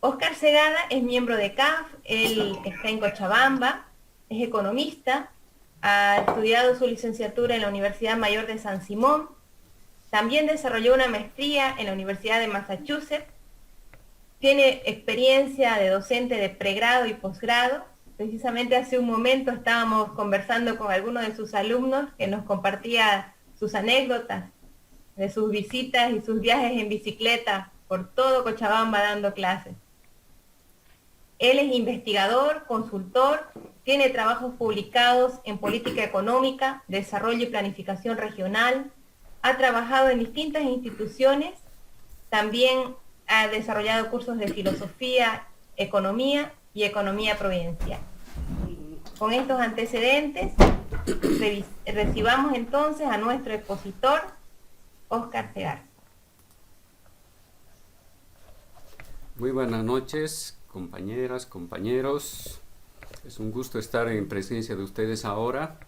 Óscar Segada es miembro de CAF, él está en Cochabamba, es economista, ha estudiado su licenciatura en la Universidad Mayor de San Simón, también desarrolló una maestría en la Universidad de Massachusetts, tiene experiencia de docente de pregrado y posgrado. Precisamente hace un momento estábamos conversando con algunos de sus alumnos que nos compartía sus anécdotas de sus visitas y sus viajes en bicicleta por todo Cochabamba dando clases. Él es investigador, consultor, tiene trabajos publicados en política económica, desarrollo y planificación regional, ha trabajado en distintas instituciones, también ha desarrollado cursos de filosofía, economía y economía providencial. Con estos antecedentes, recibamos entonces a nuestro expositor, Óscar Segada. Muy buenas noches, compañeras, compañeros. Es un gusto estar en presencia de ustedes ahora.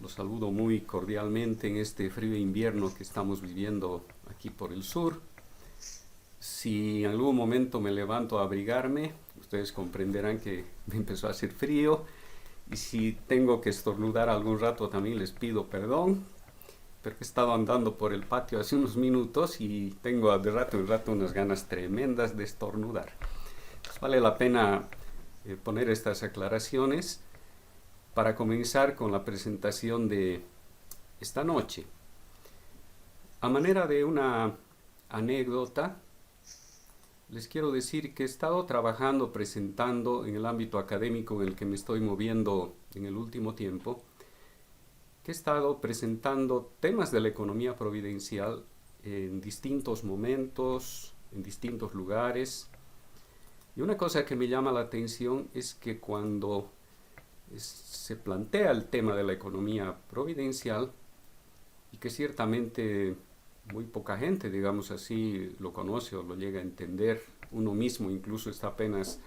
Los saludo muy cordialmente en este frío invierno que estamos viviendo aquí por el sur. Si en algún momento me levanto a abrigarme, ustedes comprenderán que me empezó a hacer frío. Y si tengo que estornudar algún rato, también les pido perdón, porque he estado andando por el patio hace unos minutos y tengo de rato en rato unas ganas tremendas de estornudar. Entonces vale la pena poner estas aclaraciones para comenzar con la presentación de esta noche. A manera de una anécdota, les quiero decir que he estado trabajando, presentando en el ámbito académico en el que me estoy moviendo en el último tiempo, que he estado presentando temas de la economía providencial en distintos momentos, en distintos lugares. Y una cosa que me llama la atención es que cuando se plantea el tema de la economía providencial, y que ciertamente muy poca gente, digamos así, lo conoce o lo llega a entender, uno mismo incluso está apenas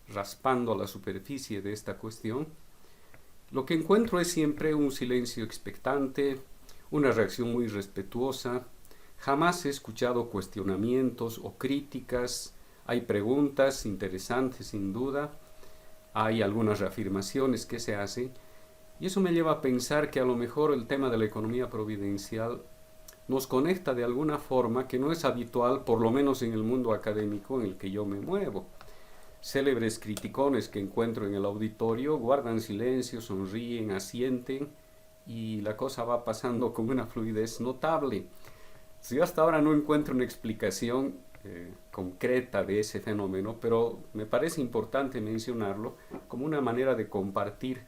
raspando la superficie de esta cuestión, lo que encuentro es siempre un silencio expectante, una reacción muy respetuosa. Jamás he escuchado cuestionamientos o críticas. Hay preguntas interesantes sin duda, hay algunas reafirmaciones que se hacen, y eso me lleva a pensar que a lo mejor el tema de la economía providencial nos conecta de alguna forma que no es habitual, por lo menos en el mundo académico en el que yo me muevo. Célebres criticones que encuentro en el auditorio guardan silencio, sonríen, asienten y la cosa va pasando con una fluidez notable. Yo hasta ahora no encuentro una explicación concreta de ese fenómeno, pero me parece importante mencionarlo como una manera de compartir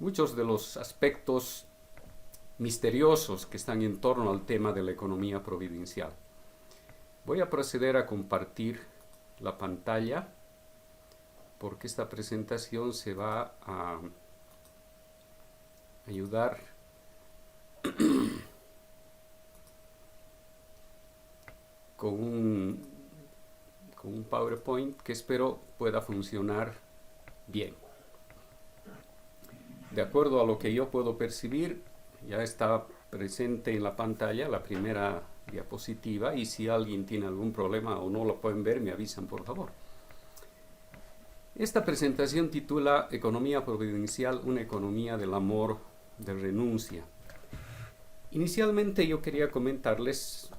muchos de los aspectos misteriosos que están en torno al tema de la economía providencial. Voy a proceder a compartir la pantalla porque esta presentación se va a ayudar con un PowerPoint que espero pueda funcionar bien. De acuerdo a lo que yo puedo percibir, ya está presente en la pantalla la primera diapositiva, y si alguien tiene algún problema o no lo pueden ver, me avisan por favor. Esta presentación titula Economía providencial, una economía del amor, de renuncia. Inicialmente yo quería comentarles,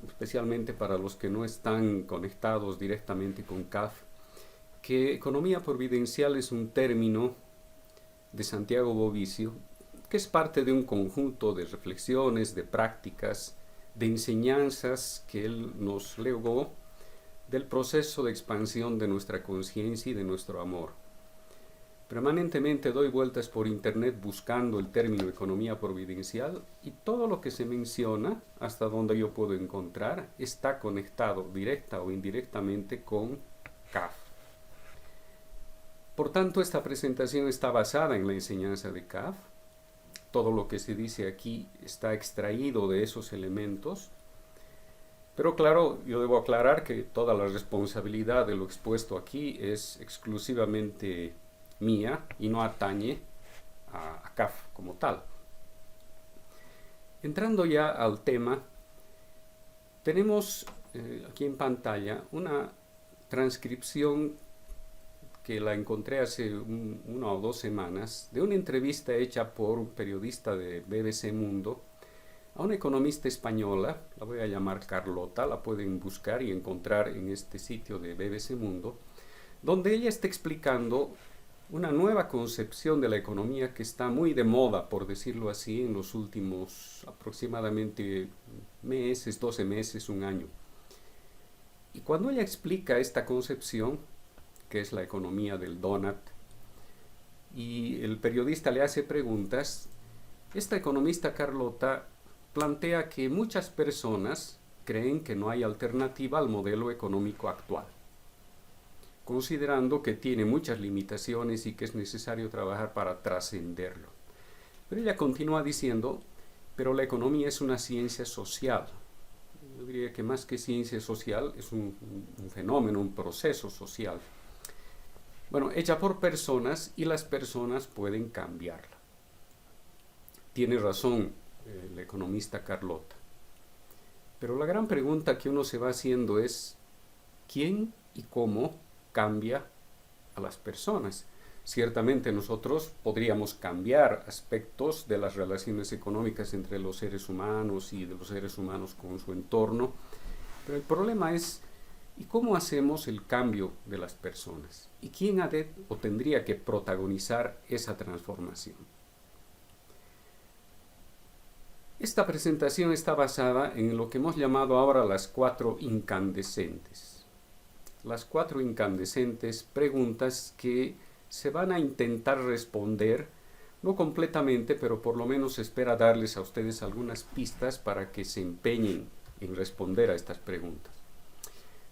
especialmente para los que no están conectados directamente con CAF, que economía providencial es un término de Santiago Bovicio, que es parte de un conjunto de reflexiones, de prácticas, de enseñanzas que él nos legó del proceso de expansión de nuestra conciencia y de nuestro amor. Permanentemente doy vueltas por internet buscando el término economía providencial y todo lo que se menciona, hasta donde yo puedo encontrar, está conectado directa o indirectamente con CAF. Por tanto, esta presentación está basada en la enseñanza de CAF. Todo lo que se dice aquí está extraído de esos elementos. Pero claro, yo debo aclarar que toda la responsabilidad de lo expuesto aquí es exclusivamente mía y no atañe a CAF como tal. Entrando ya al tema, tenemos aquí en pantalla una transcripción que la encontré hace una o dos semanas de una entrevista hecha por un periodista de BBC Mundo a una economista española, la voy a llamar Carlota, la pueden buscar y encontrar en este sitio de BBC Mundo, donde ella está explicando una nueva concepción de la economía que está muy de moda, por decirlo así, en los últimos aproximadamente meses, 12 meses, un año. Y cuando ella explica esta concepción, que es la economía del donut, y el periodista le hace preguntas, esta economista Carlota plantea que muchas personas creen que no hay alternativa al modelo económico actual, considerando que tiene muchas limitaciones y que es necesario trabajar para trascenderlo. Pero ella continúa diciendo, pero la economía es una ciencia social. Yo diría que más que ciencia social es un fenómeno, un proceso social. Bueno, hecha por personas y las personas pueden cambiarla. Tiene razón el economista Carlota. Pero la gran pregunta que uno se va haciendo es, ¿quién y cómo cambia a las personas? Ciertamente nosotros podríamos cambiar aspectos de las relaciones económicas entre los seres humanos y de los seres humanos con su entorno, pero el problema es, ¿y cómo hacemos el cambio de las personas? ¿Y quién ha de o tendría que protagonizar esa transformación? Esta presentación está basada en lo que hemos llamado ahora las 4 incandescentes. Las 4 incandescentes preguntas que se van a intentar responder, no completamente, pero por lo menos espera darles a ustedes algunas pistas para que se empeñen en responder a estas preguntas.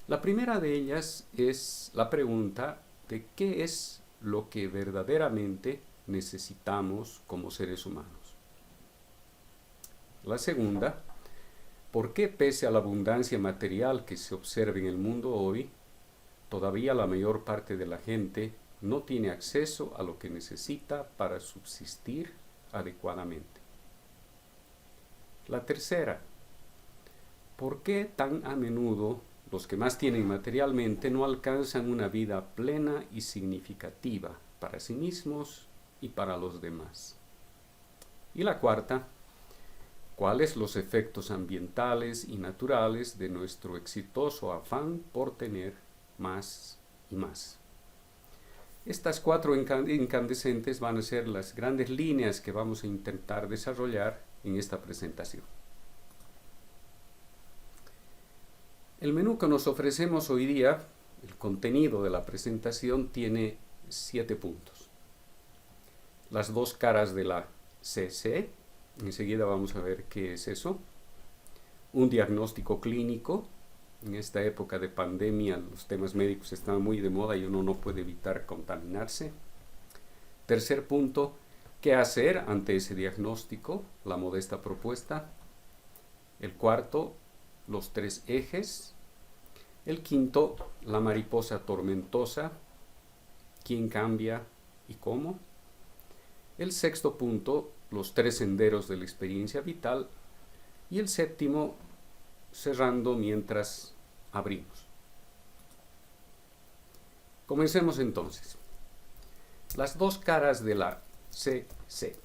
La primera de ellas es la pregunta de qué es lo que verdaderamente necesitamos como seres humanos. La segunda, ¿por qué pese a la abundancia material que se observa en el mundo hoy, todavía la mayor parte de la gente no tiene acceso a lo que necesita para subsistir adecuadamente? La tercera, ¿por qué tan a menudo los que más tienen materialmente no alcanzan una vida plena y significativa para sí mismos y para los demás? Y la cuarta, ¿cuáles los efectos ambientales y naturales de nuestro exitoso afán por tener más y más? Estas 4 incandescentes van a ser las grandes líneas que vamos a intentar desarrollar en esta presentación. El menú que nos ofrecemos hoy día, el contenido de la presentación, tiene 7 puntos. Las 2 caras de la CC, enseguida vamos a ver qué es eso. Un diagnóstico clínico. En esta época de pandemia los temas médicos están muy de moda y uno no puede evitar contaminarse. Tercer punto, ¿qué hacer ante ese diagnóstico? La modesta propuesta. El cuarto, los 3 ejes. El quinto, la mariposa tormentosa. ¿Quién cambia y cómo? El sexto punto, los 3 senderos de la experiencia vital. Y el séptimo, cerrando mientras abrimos. Comencemos entonces. Las 2 caras de la CC.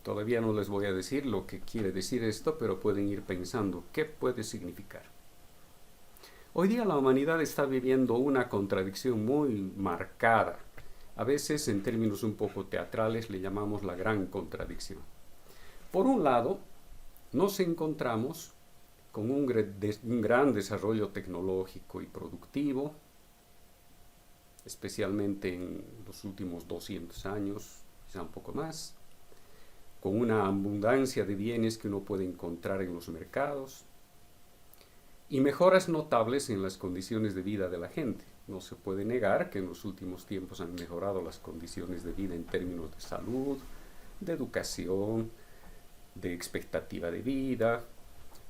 Todavía no les voy a decir lo que quiere decir esto, pero pueden ir pensando qué puede significar. Hoy día la humanidad está viviendo una contradicción muy marcada. A veces, en términos un poco teatrales, le llamamos la gran contradicción. Por un lado, nos encontramos con un gran desarrollo tecnológico y productivo, especialmente en los últimos 200 años, quizá un poco más, con una abundancia de bienes que uno puede encontrar en los mercados, y mejoras notables en las condiciones de vida de la gente. No se puede negar que en los últimos tiempos han mejorado las condiciones de vida en términos de salud, de educación, de expectativa de vida,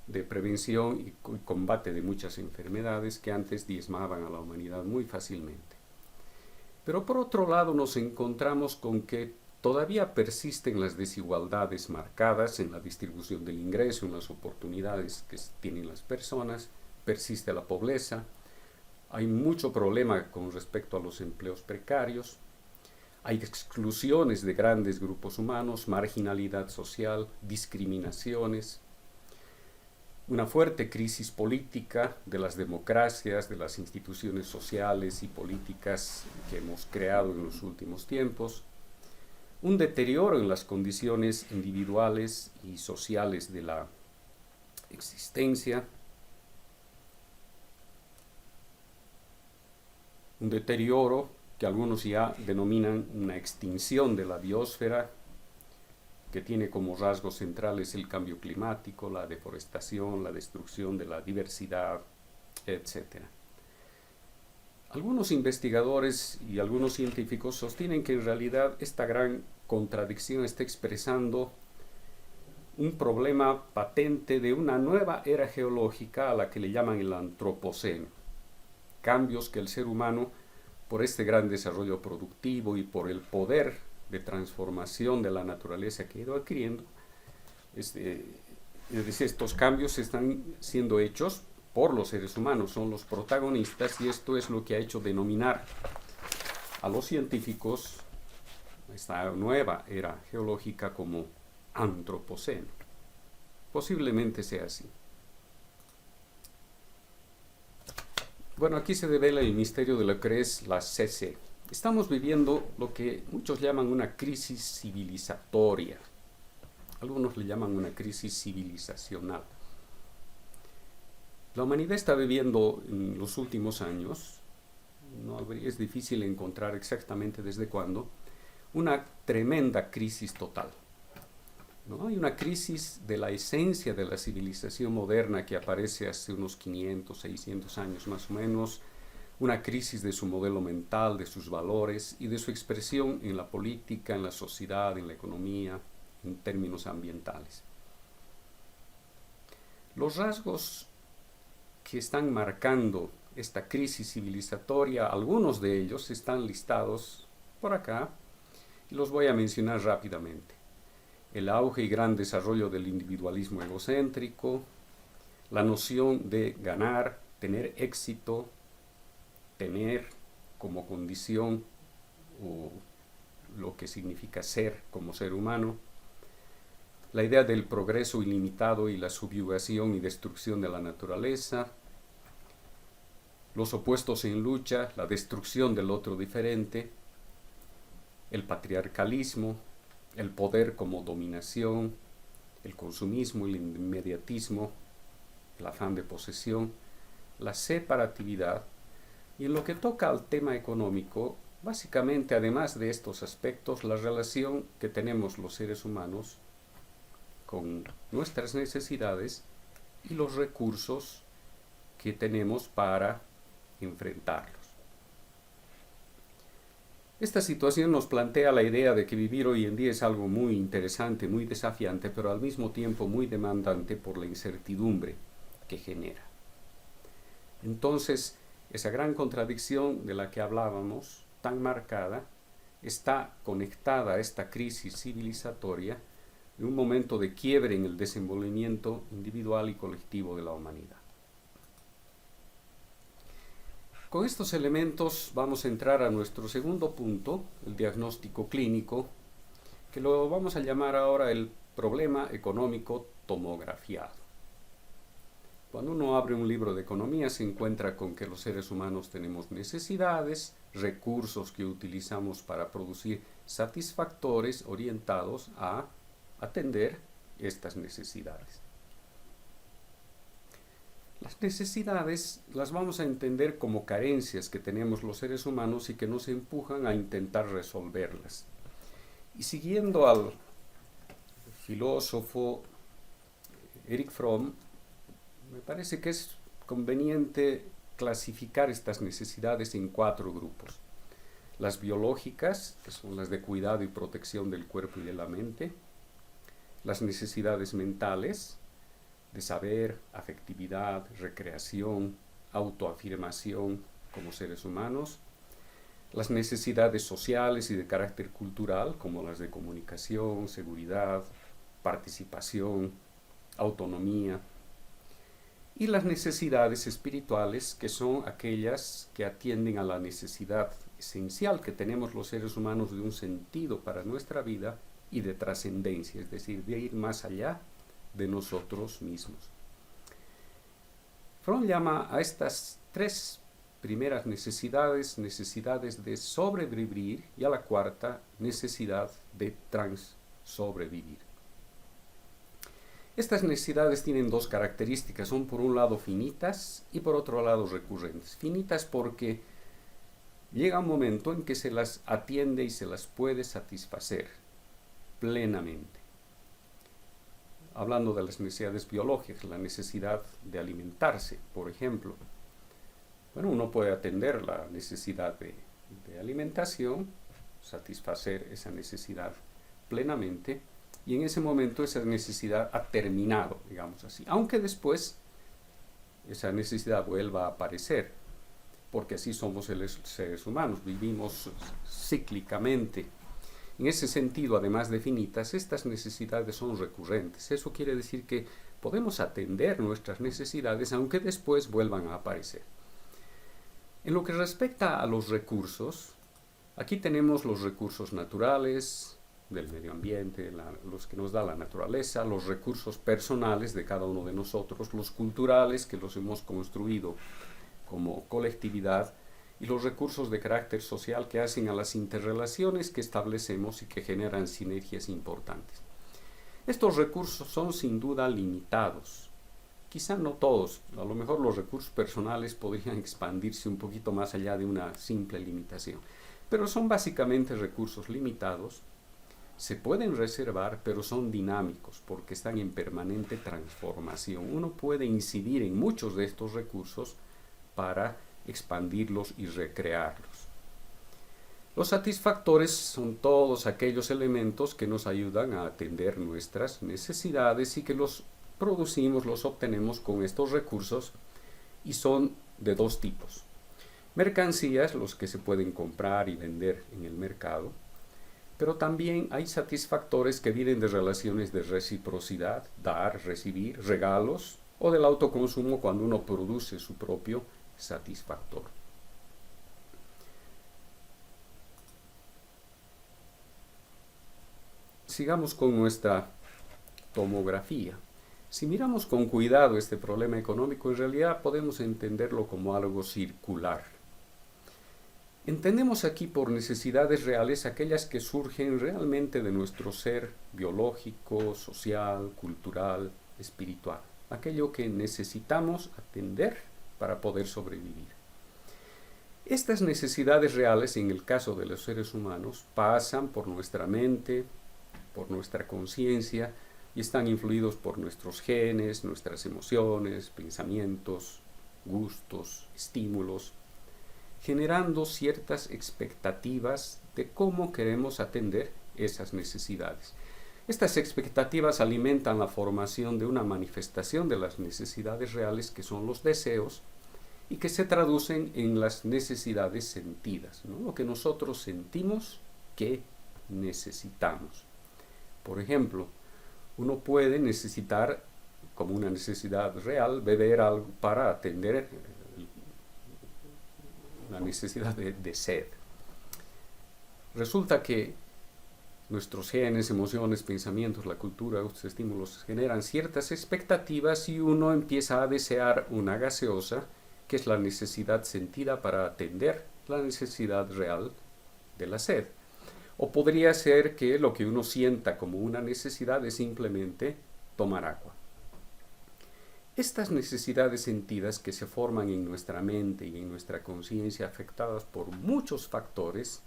de prevención y combate de muchas enfermedades que antes diezmaban a la humanidad muy fácilmente. Pero por otro lado nos encontramos con que todavía persisten las desigualdades marcadas en la distribución del ingreso, en las oportunidades que tienen las personas, persiste la pobreza, Hay mucho problema con respecto a los empleos precarios. Hay exclusiones de grandes grupos humanos, marginalidad social, discriminaciones, una fuerte crisis política de las democracias, de las instituciones sociales y políticas que hemos creado en los últimos tiempos, un deterioro en las condiciones individuales y sociales de la existencia, un deterioro que algunos ya denominan una extinción de la biosfera, que tiene como rasgos centrales el cambio climático, la deforestación, la destrucción de la diversidad, etc. Algunos investigadores y algunos científicos sostienen que en realidad esta gran contradicción está expresando un problema patente de una nueva era geológica a la que le llaman el antropoceno. Cambios que el ser humano, por este gran desarrollo productivo y por el poder de transformación de la naturaleza que ha ido adquiriendo, es decir, estos cambios están siendo hechos por los seres humanos, son los protagonistas, y esto es lo que ha hecho denominar a los científicos esta nueva era geológica como antropoceno. Posiblemente sea así. Bueno, aquí se devela el misterio de lo que es la CC. Estamos viviendo lo que muchos llaman una crisis civilizatoria. Algunos le llaman una crisis civilizacional. La humanidad está viviendo en los últimos años, es difícil encontrar exactamente desde cuándo, una tremenda crisis total. ¿No? Hay una crisis de la esencia de la civilización moderna que aparece hace unos 500, 600 años más o menos, una crisis de su modelo mental, de sus valores y de su expresión en la política, en la sociedad, en la economía, en términos ambientales. Los rasgos que están marcando esta crisis civilizatoria, algunos de ellos están listados por acá y los voy a mencionar rápidamente. El auge y gran desarrollo del individualismo egocéntrico, la noción de ganar, tener éxito, tener como condición o lo que significa ser como ser humano, la idea del progreso ilimitado y la subyugación y destrucción de la naturaleza, los opuestos en lucha, la destrucción del otro diferente, el patriarcalismo, el poder como dominación, el consumismo, el inmediatismo, el afán de posesión, la separatividad, y en lo que toca al tema económico, básicamente, además de estos aspectos, la relación que tenemos los seres humanos con nuestras necesidades y los recursos que tenemos para enfrentarlos. Esta situación nos plantea la idea de que vivir hoy en día es algo muy interesante, muy desafiante, pero al mismo tiempo muy demandante por la incertidumbre que genera. Entonces, esa gran contradicción de la que hablábamos, tan marcada, está conectada a esta crisis civilizatoria de un momento de quiebre en el desenvolvimiento individual y colectivo de la humanidad. Con estos elementos vamos a entrar a nuestro segundo punto, el diagnóstico clínico, que lo vamos a llamar ahora el problema económico tomografiado. Cuando uno abre un libro de economía se encuentra con que los seres humanos tenemos necesidades, recursos que utilizamos para producir satisfactores orientados a atender estas necesidades. Las necesidades las vamos a entender como carencias que tenemos los seres humanos y que nos empujan a intentar resolverlas. Y siguiendo al filósofo Erich Fromm, me parece que es conveniente clasificar estas necesidades en 4 grupos. Las biológicas, que son las de cuidado y protección del cuerpo y de la mente. Las necesidades mentales, de saber, afectividad, recreación, autoafirmación como seres humanos. Las necesidades sociales y de carácter cultural, como las de comunicación, seguridad, participación, autonomía. y las necesidades espirituales, que son aquellas que atienden a la necesidad esencial que tenemos los seres humanos de un sentido para nuestra vida y de trascendencia, es decir, de ir más allá de nosotros mismos. Fromm llama a estas tres primeras necesidades de sobrevivir, y a la cuarta, necesidad de sobrevivir. Estas necesidades tienen dos características, son por un lado finitas y por otro lado recurrentes. Finitas porque llega un momento en que se las atiende y se las puede satisfacer plenamente. Hablando de las necesidades biológicas, la necesidad de alimentarse, por ejemplo. Bueno, uno puede atender la necesidad de alimentación, satisfacer esa necesidad plenamente, y en ese momento esa necesidad ha terminado, digamos así, aunque después esa necesidad vuelva a aparecer, porque así somos seres humanos, vivimos cíclicamente. En ese sentido, además de finitas, estas necesidades son recurrentes. Eso quiere decir que podemos atender nuestras necesidades aunque después vuelvan a aparecer. En lo que respecta a los recursos, aquí tenemos los recursos naturales, del medio ambiente, los que nos da la naturaleza, los recursos personales de cada uno de nosotros, los culturales que los hemos construido como colectividad, y los recursos de carácter social que hacen a las interrelaciones que establecemos y que generan sinergias importantes. Estos recursos son sin duda limitados, quizá no todos, a lo mejor los recursos personales podrían expandirse un poquito más allá de una simple limitación, pero son básicamente recursos limitados. Se pueden reservar, pero son dinámicos porque están en permanente transformación. Uno puede incidir en muchos de estos recursos para expandirlos y recrearlos. Los satisfactores son todos aquellos elementos que nos ayudan a atender nuestras necesidades y que los producimos, los obtenemos con estos recursos, y son de dos tipos. Mercancías, los que se pueden comprar y vender en el mercado, pero también hay satisfactores que vienen de relaciones de reciprocidad, dar, recibir, regalos, o del autoconsumo cuando uno produce su propio satisfactor. Sigamos con nuestra tomografía. Si miramos con cuidado este problema económico, en realidad podemos entenderlo como algo circular. Entendemos aquí por necesidades reales aquellas que surgen realmente de nuestro ser biológico, social, cultural, espiritual, aquello que necesitamos atender para poder sobrevivir. Estas necesidades reales, en el caso de los seres humanos, pasan por nuestra mente, por nuestra conciencia, y están influidos por nuestros genes, nuestras emociones, pensamientos, gustos, estímulos, generando ciertas expectativas de cómo queremos atender esas necesidades. Estas expectativas alimentan la formación de una manifestación de las necesidades reales, que son los deseos, y que se traducen en las necesidades sentidas, ¿no? Lo que nosotros sentimos que necesitamos. Por ejemplo, uno puede necesitar, como una necesidad real, beber algo para atender la necesidad de sed. Resulta que nuestros genes, emociones, pensamientos, la cultura, los estímulos generan ciertas expectativas y uno empieza a desear una gaseosa, que es la necesidad sentida para atender la necesidad real de la sed. O podría ser que lo que uno sienta como una necesidad es simplemente tomar agua. Estas necesidades sentidas que se forman en nuestra mente y en nuestra conciencia, afectadas por muchos factores,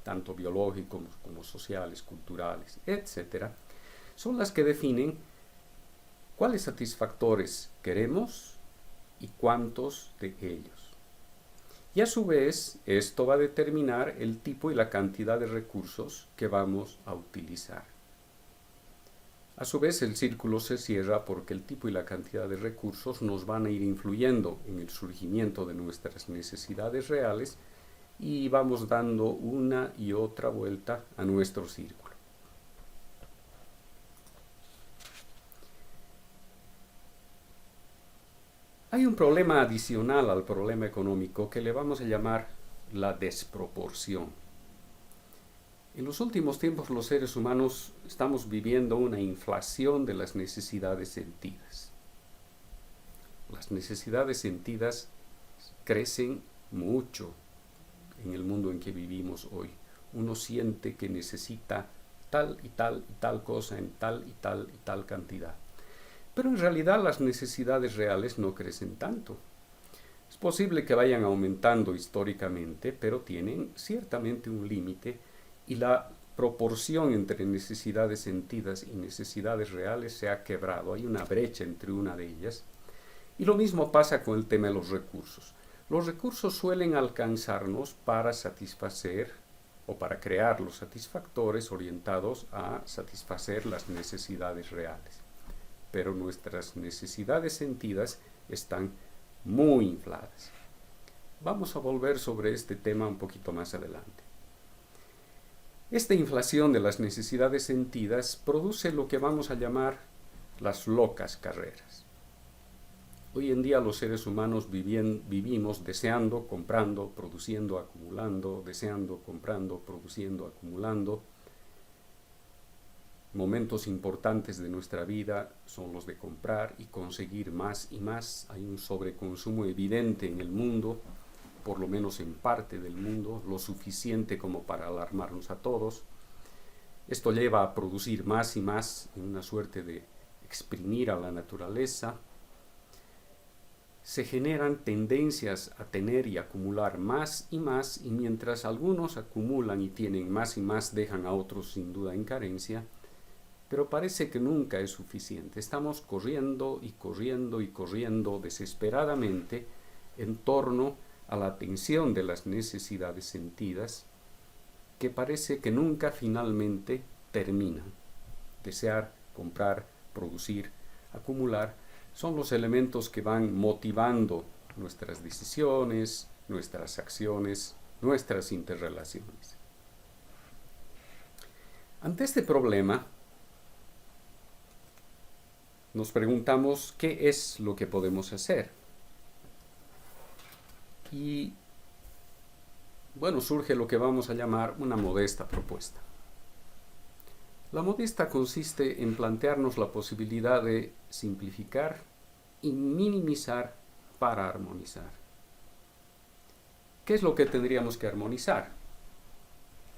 tanto biológicos como sociales, culturales, etc., son las que definen cuáles satisfactores queremos y cuántos de ellos. Y a su vez, esto va a determinar el tipo y la cantidad de recursos que vamos a utilizar. A su vez, el círculo se cierra porque el tipo y la cantidad de recursos nos van a ir influyendo en el surgimiento de nuestras necesidades reales, y vamos dando una y otra vuelta a nuestro círculo. Hay un problema adicional al problema económico que le vamos a llamar la desproporción. En los últimos tiempos los seres humanos estamos viviendo una inflación de las necesidades sentidas. Las necesidades sentidas crecen mucho en el mundo en que vivimos hoy. Uno siente que necesita tal y tal y tal cosa en tal y tal y tal cantidad. Pero en realidad las necesidades reales no crecen tanto. Es posible que vayan aumentando históricamente, pero tienen ciertamente un límite y la proporción entre necesidades sentidas y necesidades reales se ha quebrado. Hay una brecha entre una de ellas. Y lo mismo pasa con el tema de los recursos. Los recursos suelen alcanzarnos para satisfacer o para crear los satisfactores orientados a satisfacer las necesidades reales. Pero nuestras necesidades sentidas están muy infladas. Vamos a volver sobre este tema un poquito más adelante. Esta inflación de las necesidades sentidas produce lo que vamos a llamar las locas carreras. Hoy en día los seres humanos vivimos deseando, comprando, produciendo, acumulando, deseando, comprando, produciendo, acumulando. Momentos importantes de nuestra vida son los de comprar y conseguir más y más. Hay un sobreconsumo evidente en el mundo, por lo menos en parte del mundo, lo suficiente como para alarmarnos a todos. Esto lleva a producir más y más en una suerte de exprimir a la naturaleza. Se generan tendencias a tener y acumular más, y mientras algunos acumulan y tienen más y más, dejan a otros sin duda en carencia. Pero parece que nunca es suficiente. Estamos corriendo y corriendo y corriendo desesperadamente en torno a la atención de las necesidades sentidas, que parece que nunca finalmente terminan. Desear, comprar, producir, acumular, son los elementos que van motivando nuestras decisiones, nuestras acciones, nuestras interrelaciones. Ante este problema, nos preguntamos qué es lo que podemos hacer. Y bueno, surge lo que vamos a llamar una modesta propuesta. La modesta consiste en plantearnos la posibilidad de simplificar y minimizar para armonizar. ¿Qué es lo que tendríamos que armonizar?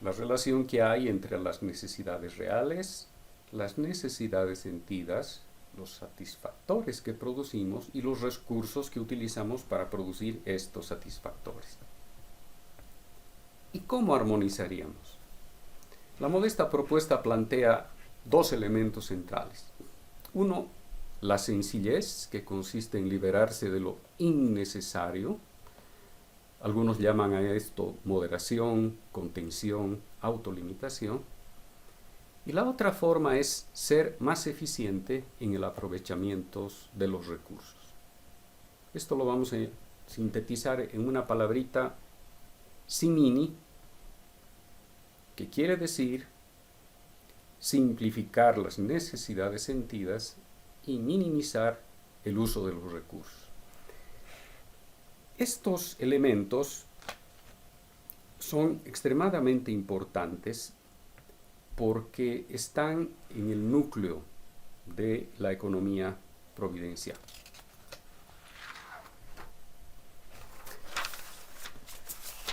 La relación que hay entre las necesidades reales, las necesidades sentidas, los satisfactores que producimos y los recursos que utilizamos para producir estos satisfactores. ¿Y cómo armonizaríamos? La modesta propuesta plantea dos elementos centrales. Uno, la sencillez, que consiste en liberarse de lo innecesario. Algunos llaman a esto moderación, contención, autolimitación. Y la otra forma es ser más eficiente en el aprovechamiento de los recursos. Esto lo vamos a sintetizar en una palabrita simini, que quiere decir simplificar las necesidades sentidas y minimizar el uso de los recursos. Estos elementos son extremadamente importantes porque están en el núcleo de la economía providencial.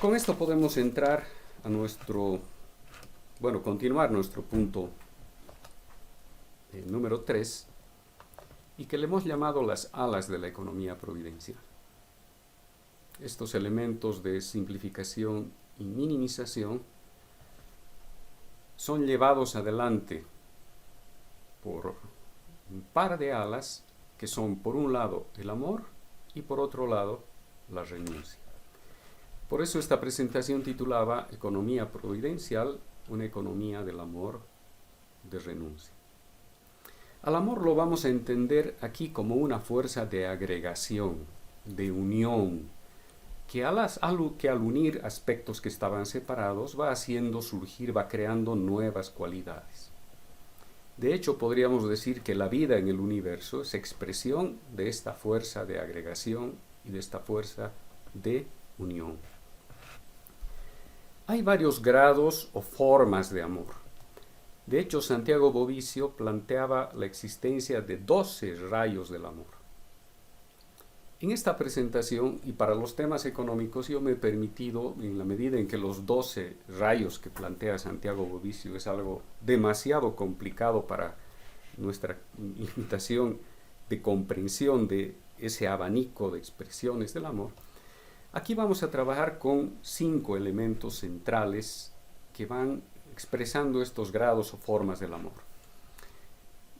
Con esto podemos entrar a continuar nuestro punto número 3, y que le hemos llamado las alas de la economía providencial. Estos elementos de simplificación y minimización son llevados adelante por un par de alas que son, por un lado, el amor y por otro lado, la renuncia. Por eso esta presentación titulaba Economía Providencial, una economía del amor, de renuncia. Al amor lo vamos a entender aquí como una fuerza de agregación, de unión, que al unir aspectos que estaban separados va haciendo surgir, va creando nuevas cualidades. De hecho, podríamos decir que la vida en el universo es expresión de esta fuerza de agregación y de esta fuerza de unión. Hay varios grados o formas de amor. De hecho, Santiago Bovicio planteaba la existencia de 12 rayos del amor. En esta presentación y para los temas económicos yo me he permitido, en la medida en que los 12 rayos que plantea Santiago Bovicio es algo demasiado complicado para nuestra limitación de comprensión de ese abanico de expresiones del amor, aquí vamos a trabajar con 5 elementos centrales que van expresando estos grados o formas del amor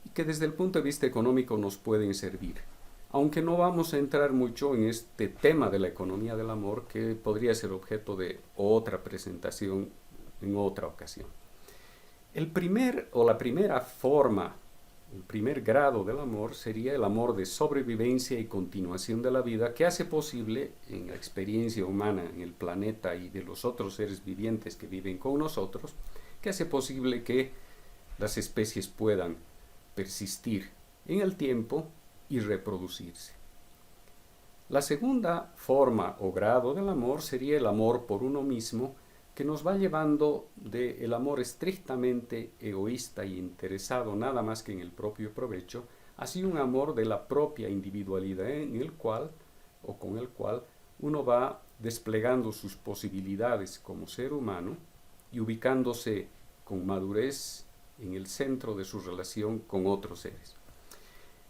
y que desde el punto de vista económico nos pueden servir. Aunque no vamos a entrar mucho en este tema de la economía del amor, que podría ser objeto de otra presentación en otra ocasión. La primera forma, el primer grado del amor sería el amor de sobrevivencia y continuación de la vida, que hace posible en la experiencia humana en el planeta y de los otros seres vivientes que viven con nosotros, que hace posible que las especies puedan persistir en el tiempo y reproducirse. La segunda forma o grado del amor sería el amor por uno mismo, que nos va llevando del amor estrictamente egoísta y interesado nada más que en el propio provecho, hacia un amor de la propia individualidad en el cual o con el cual uno va desplegando sus posibilidades como ser humano y ubicándose con madurez en el centro de su relación con otros seres.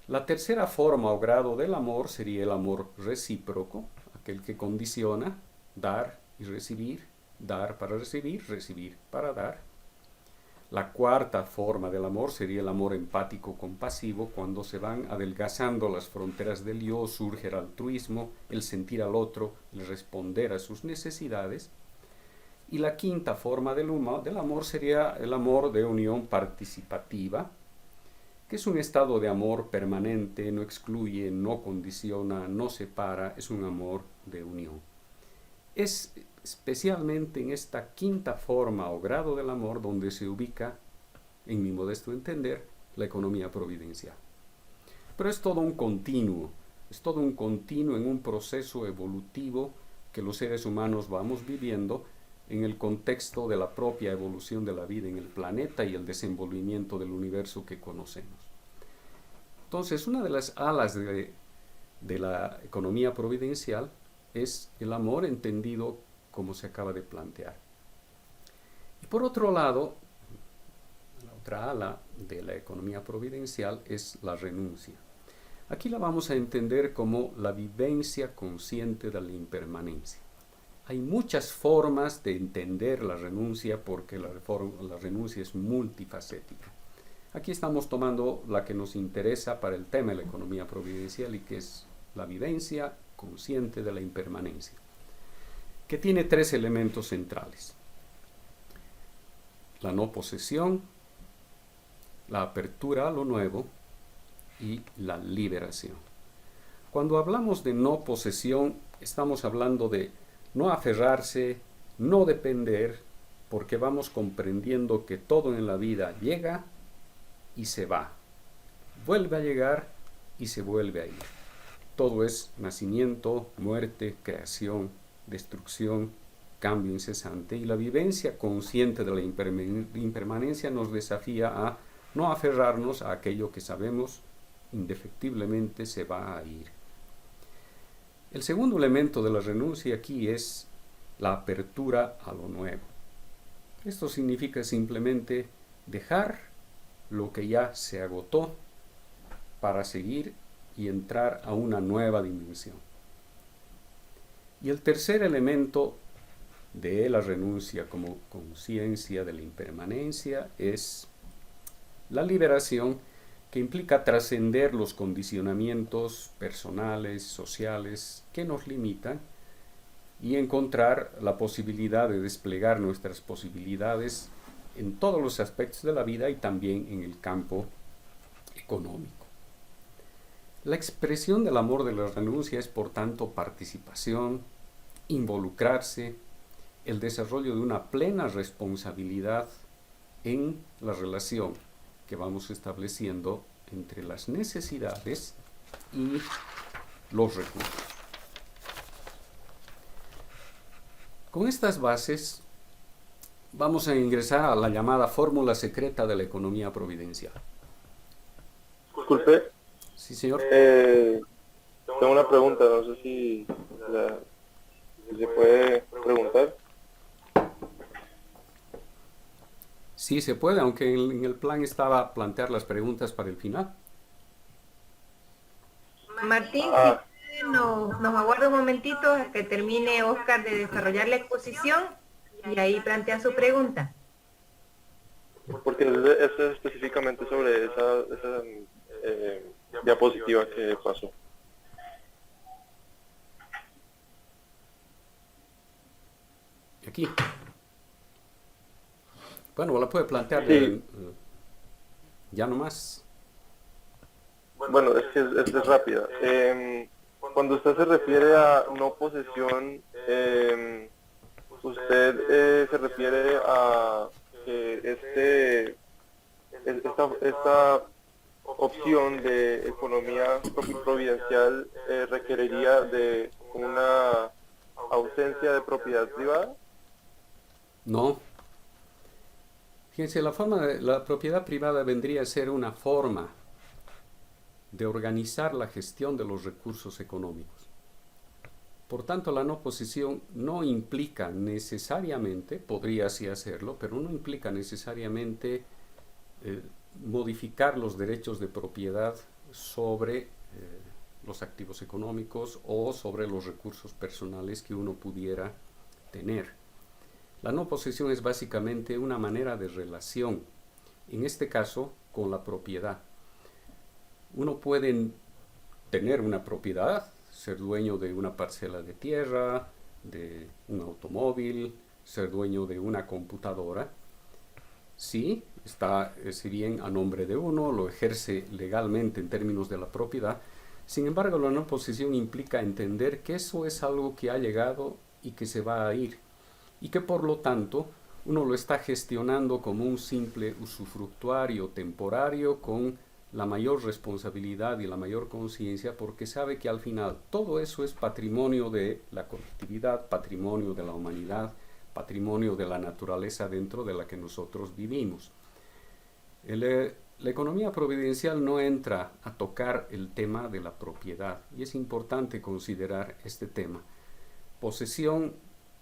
La tercera forma o grado del amor sería el amor recíproco, aquel que condiciona dar y recibir, dar para recibir, recibir para dar. La cuarta forma del amor sería el amor empático compasivo, cuando se van adelgazando las fronteras del yo, surge el altruismo, el sentir al otro, el responder a sus necesidades. Y la quinta forma del amor sería el amor de unión participativa, que es un estado de amor permanente, no excluye, no condiciona, no separa, es un amor de unión. Es especialmente en esta quinta forma o grado del amor donde se ubica, en mi modesto entender, la economía providencial. Pero es todo un continuo en un proceso evolutivo que los seres humanos vamos viviendo en el contexto de la propia evolución de la vida en el planeta y el desenvolvimiento del universo que conocemos. Entonces, una de las alas de la economía providencial es el amor entendido como se acaba de plantear. Y por otro lado, la otra ala de la economía providencial es la renuncia. Aquí la vamos a entender como la vivencia consciente de la impermanencia. Hay muchas formas de entender la renuncia porque la renuncia es multifacética. Aquí estamos tomando la que nos interesa para el tema de la economía providencial y que es la vivencia consciente de la impermanencia, que tiene 3 elementos centrales: la no posesión, la apertura a lo nuevo y la liberación. Cuando hablamos de no posesión, estamos hablando de no aferrarse, no depender, porque vamos comprendiendo que todo en la vida llega y se va, vuelve a llegar y se vuelve a ir. Todo es nacimiento, muerte, creación, destrucción, cambio incesante, y la vivencia consciente de la impermanencia nos desafía a no aferrarnos a aquello que sabemos indefectiblemente se va a ir. El segundo elemento de la renuncia aquí es la apertura a lo nuevo. Esto significa simplemente dejar lo que ya se agotó para seguir y entrar a una nueva dimensión. Y el tercer elemento de la renuncia como conciencia de la impermanencia es la liberación, que implica trascender los condicionamientos personales, sociales que nos limitan y encontrar la posibilidad de desplegar nuestras posibilidades en todos los aspectos de la vida y también en el campo económico. La expresión del amor de la renuncia es, por tanto, participación, involucrarse, el desarrollo de una plena responsabilidad en la relación que vamos estableciendo entre las necesidades y los recursos. Con estas bases vamos a ingresar a la llamada fórmula secreta de la economía providencial. Disculpe. Sí, señor. Tengo una pregunta, no sé si se puede preguntar. Sí, se puede, aunque en el plan estaba plantear las preguntas para el final. Martín, si nos aguarda un momentito a que termine Oscar de desarrollar la exposición y ahí plantea su pregunta. Porque eso es específicamente sobre esa diapositiva que pasó. Aquí. Bueno, la puede plantear Sí. ya nomás. Bueno, es que es rápida. Cuando usted se refiere a no posesión, usted se refiere a que esta opción de economía providencial requeriría de una ausencia de propiedad privada. No. Fíjense, la propiedad privada vendría a ser una forma de organizar la gestión de los recursos económicos. Por tanto, la no posesión no implica necesariamente, podría así hacerlo, pero no implica necesariamente modificar los derechos de propiedad sobre los activos económicos o sobre los recursos personales que uno pudiera tener. La no posesión es básicamente una manera de relación, en este caso con la propiedad. Uno puede tener una propiedad, ser dueño de una parcela de tierra, de un automóvil, ser dueño de una computadora. Sí, está, si bien a nombre de uno, lo ejerce legalmente en términos de la propiedad. Sin embargo, la no posesión implica entender que eso es algo que ha llegado y que se va a ir, y que por lo tanto uno lo está gestionando como un simple usufructuario temporario con la mayor responsabilidad y la mayor conciencia, porque sabe que al final todo eso es patrimonio de la colectividad, patrimonio de la humanidad, patrimonio de la naturaleza dentro de la que nosotros vivimos. La economía providencial no entra a tocar el tema de la propiedad, y es importante considerar este tema. Posesión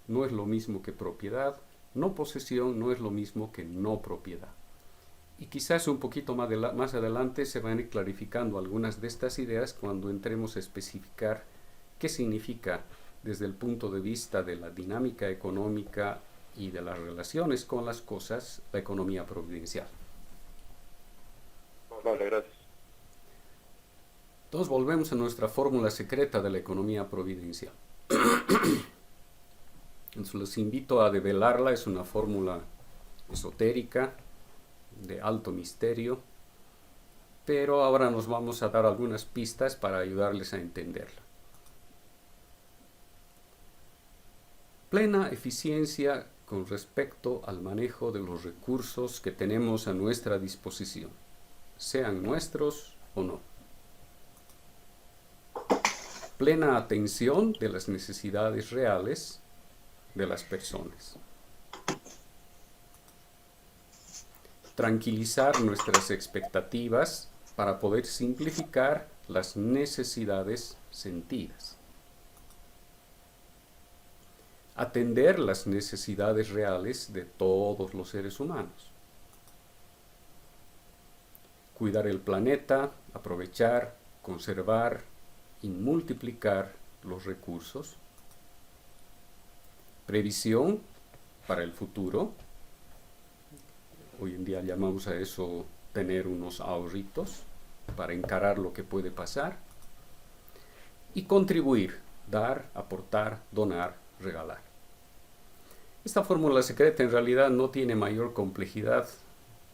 no es lo mismo que propiedad, no posesión no es lo mismo que no propiedad. Y quizás un poquito más adelante se van a ir clarificando algunas de estas ideas cuando entremos a especificar qué significa desde el punto de vista de la dinámica económica y de las relaciones con las cosas, la economía providencial. Vale, gracias. Entonces volvemos a nuestra fórmula secreta de la economía providencial. Entonces los invito a develarla, es una fórmula esotérica, de alto misterio, pero ahora nos vamos a dar algunas pistas para ayudarles a entenderla. Plena eficiencia con respecto al manejo de los recursos que tenemos a nuestra disposición, sean nuestros o no. Plena atención de las necesidades reales de las personas. Tranquilizar nuestras expectativas para poder simplificar las necesidades sentidas. Atender las necesidades reales de todos los seres humanos. Cuidar el planeta, aprovechar, conservar y multiplicar los recursos. Previsión para el futuro. Hoy en día llamamos a eso tener unos ahorritos para encarar lo que puede pasar. Y contribuir, dar, aportar, donar, regalar. Esta fórmula secreta en realidad no tiene mayor complejidad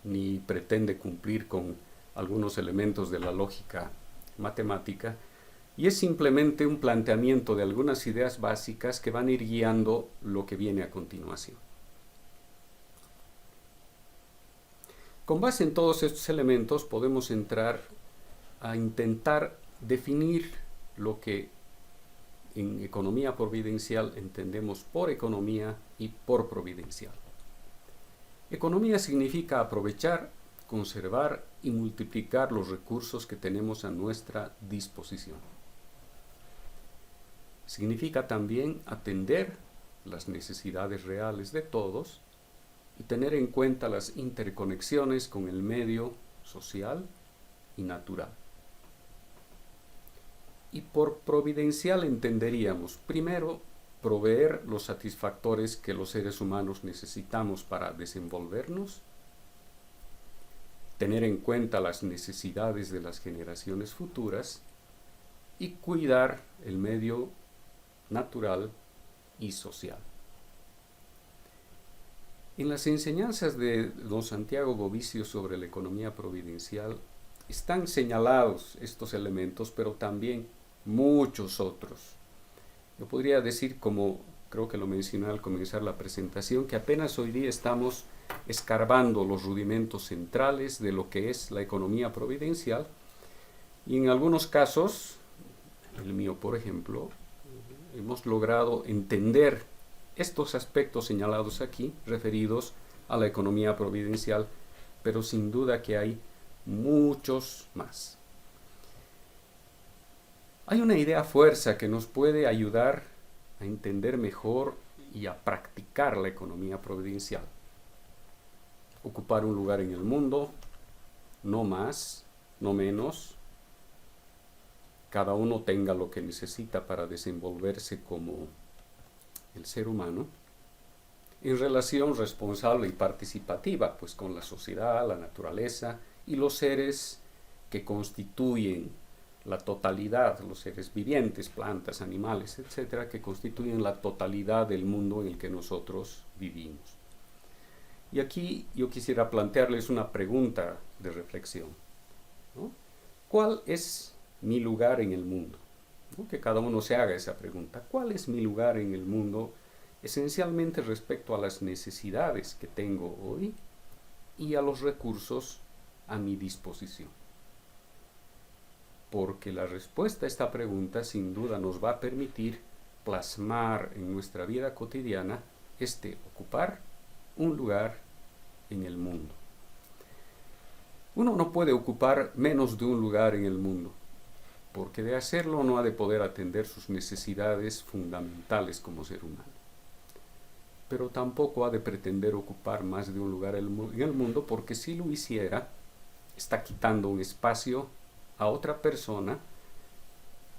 ni pretende cumplir con algunos elementos de la lógica matemática, y es simplemente un planteamiento de algunas ideas básicas que van a ir guiando lo que viene a continuación. Con base en todos estos elementos podemos entrar a intentar definir lo que en economía providencial entendemos por economía y por providencial. Economía significa aprovechar, conservar y multiplicar los recursos que tenemos a nuestra disposición. Significa también atender las necesidades reales de todos y tener en cuenta las interconexiones con el medio social y natural. Y por providencial entenderíamos, primero, proveer los satisfactores que los seres humanos necesitamos para desenvolvernos, tener en cuenta las necesidades de las generaciones futuras y cuidar el medio natural y social. En las enseñanzas de don Santiago Bovicio sobre la economía providencial están señalados estos elementos, pero también muchos otros. Yo podría decir, como creo que lo mencioné al comenzar la presentación, que apenas hoy día estamos escarbando los rudimentos centrales de lo que es la economía providencial, y en algunos casos, el mío por ejemplo, hemos logrado entender estos aspectos señalados aquí, referidos a la economía providencial, pero sin duda que hay muchos más. Hay una idea fuerza que nos puede ayudar a entender mejor y a practicar la economía providencial. Ocupar un lugar en el mundo, no más, no menos. Cada uno tenga lo que necesita para desenvolverse como el ser humano, en relación responsable y participativa, pues con la sociedad, la naturaleza y los seres que constituyen la totalidad, los seres vivientes, plantas, animales, etcétera, que constituyen la totalidad del mundo en el que nosotros vivimos. Y aquí yo quisiera plantearles una pregunta de reflexión, ¿no? ¿Cuál es mi lugar en el mundo? ¿No? Que cada uno se haga esa pregunta. ¿Cuál es mi lugar en el mundo? Esencialmente respecto a las necesidades que tengo hoy y a los recursos a mi disposición. Porque la respuesta a esta pregunta sin duda nos va a permitir plasmar en nuestra vida cotidiana ocupar un lugar en el mundo. Uno no puede ocupar menos de un lugar en el mundo, porque de hacerlo no ha de poder atender sus necesidades fundamentales como ser humano. Pero tampoco ha de pretender ocupar más de un lugar en el mundo, porque si lo hiciera, está quitando un espacio a otra persona,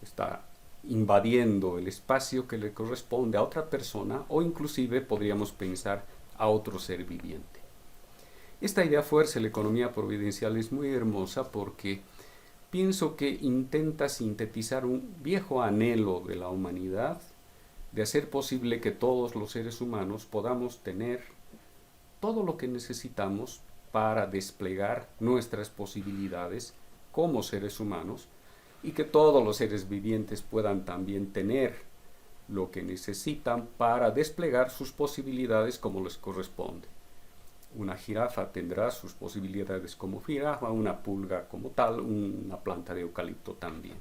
está invadiendo el espacio que le corresponde a otra persona, o inclusive podríamos pensar a otro ser viviente. Esta idea fuerza de la economía providencial es muy hermosa porque pienso que intenta sintetizar un viejo anhelo de la humanidad de hacer posible que todos los seres humanos podamos tener todo lo que necesitamos para desplegar nuestras posibilidades como seres humanos y que todos los seres vivientes puedan también tener lo que necesitan para desplegar sus posibilidades como les corresponde. Una jirafa tendrá sus posibilidades como jirafa, una pulga como tal, una planta de eucalipto también.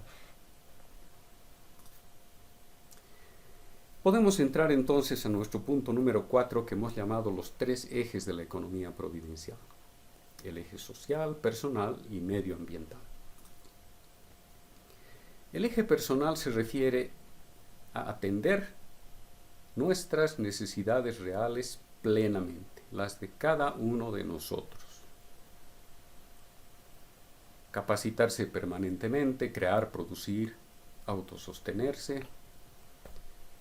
Podemos entrar entonces a nuestro punto número 4 que hemos llamado los 3 ejes de la economía providencial: el eje social, personal y medioambiental. El eje personal se refiere a atender nuestras necesidades reales plenamente, las de cada uno de nosotros. Capacitarse permanentemente, crear, producir, autosostenerse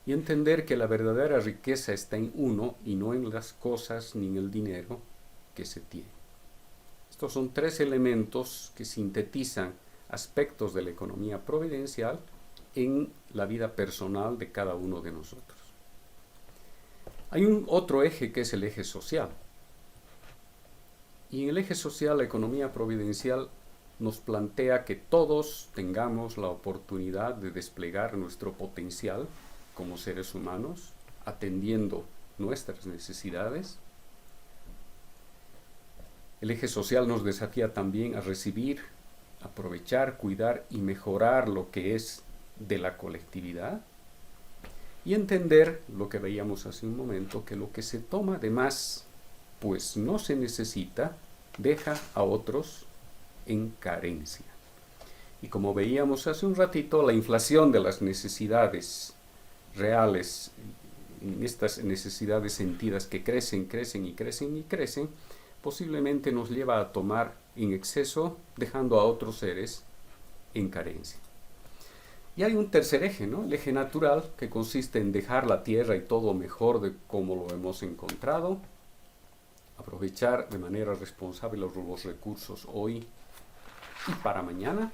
y entender que la verdadera riqueza está en uno y no en las cosas ni en el dinero que se tiene. Estos son 3 elementos que sintetizan aspectos de la economía providencial en la vida personal de cada uno de nosotros. Hay un otro eje que es el eje social. Y en el eje social la economía providencial nos plantea que todos tengamos la oportunidad de desplegar nuestro potencial como seres humanos, atendiendo nuestras necesidades. El eje social nos desafía también a recibir, aprovechar, cuidar y mejorar lo que es de la colectividad y entender lo que veíamos hace un momento, que lo que se toma de más, pues no se necesita, deja a otros en carencia. Y como veíamos hace un ratito, la inflación de las necesidades reales, en estas necesidades sentidas que crecen, crecen y crecen y crecen, posiblemente nos lleva a tomar en exceso, dejando a otros seres en carencia. Y hay un tercer eje, ¿no? El eje natural, que consiste en dejar la tierra y todo mejor de como lo hemos encontrado, aprovechar de manera responsable los recursos hoy y para mañana,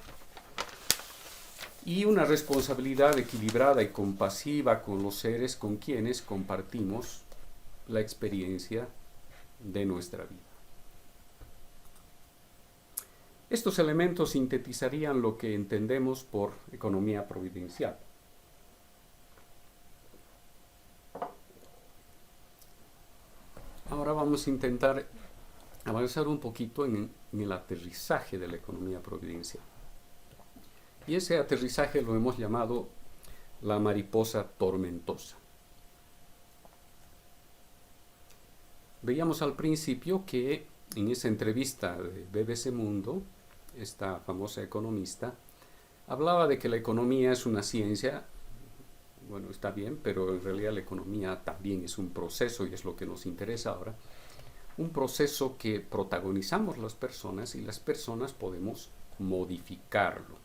y una responsabilidad equilibrada y compasiva con los seres con quienes compartimos la experiencia de nuestra vida. Estos elementos sintetizarían lo que entendemos por economía providencial. Ahora vamos a intentar avanzar un poquito en el aterrizaje de la economía providencial. Y ese aterrizaje lo hemos llamado la mariposa tormentosa. Veíamos al principio que en esa entrevista de BBC Mundo, esta famosa economista hablaba de que la economía es una ciencia. Bueno, está bien, pero en realidad la economía también es un proceso y es lo que nos interesa ahora. Un proceso que protagonizamos las personas y las personas podemos modificarlo.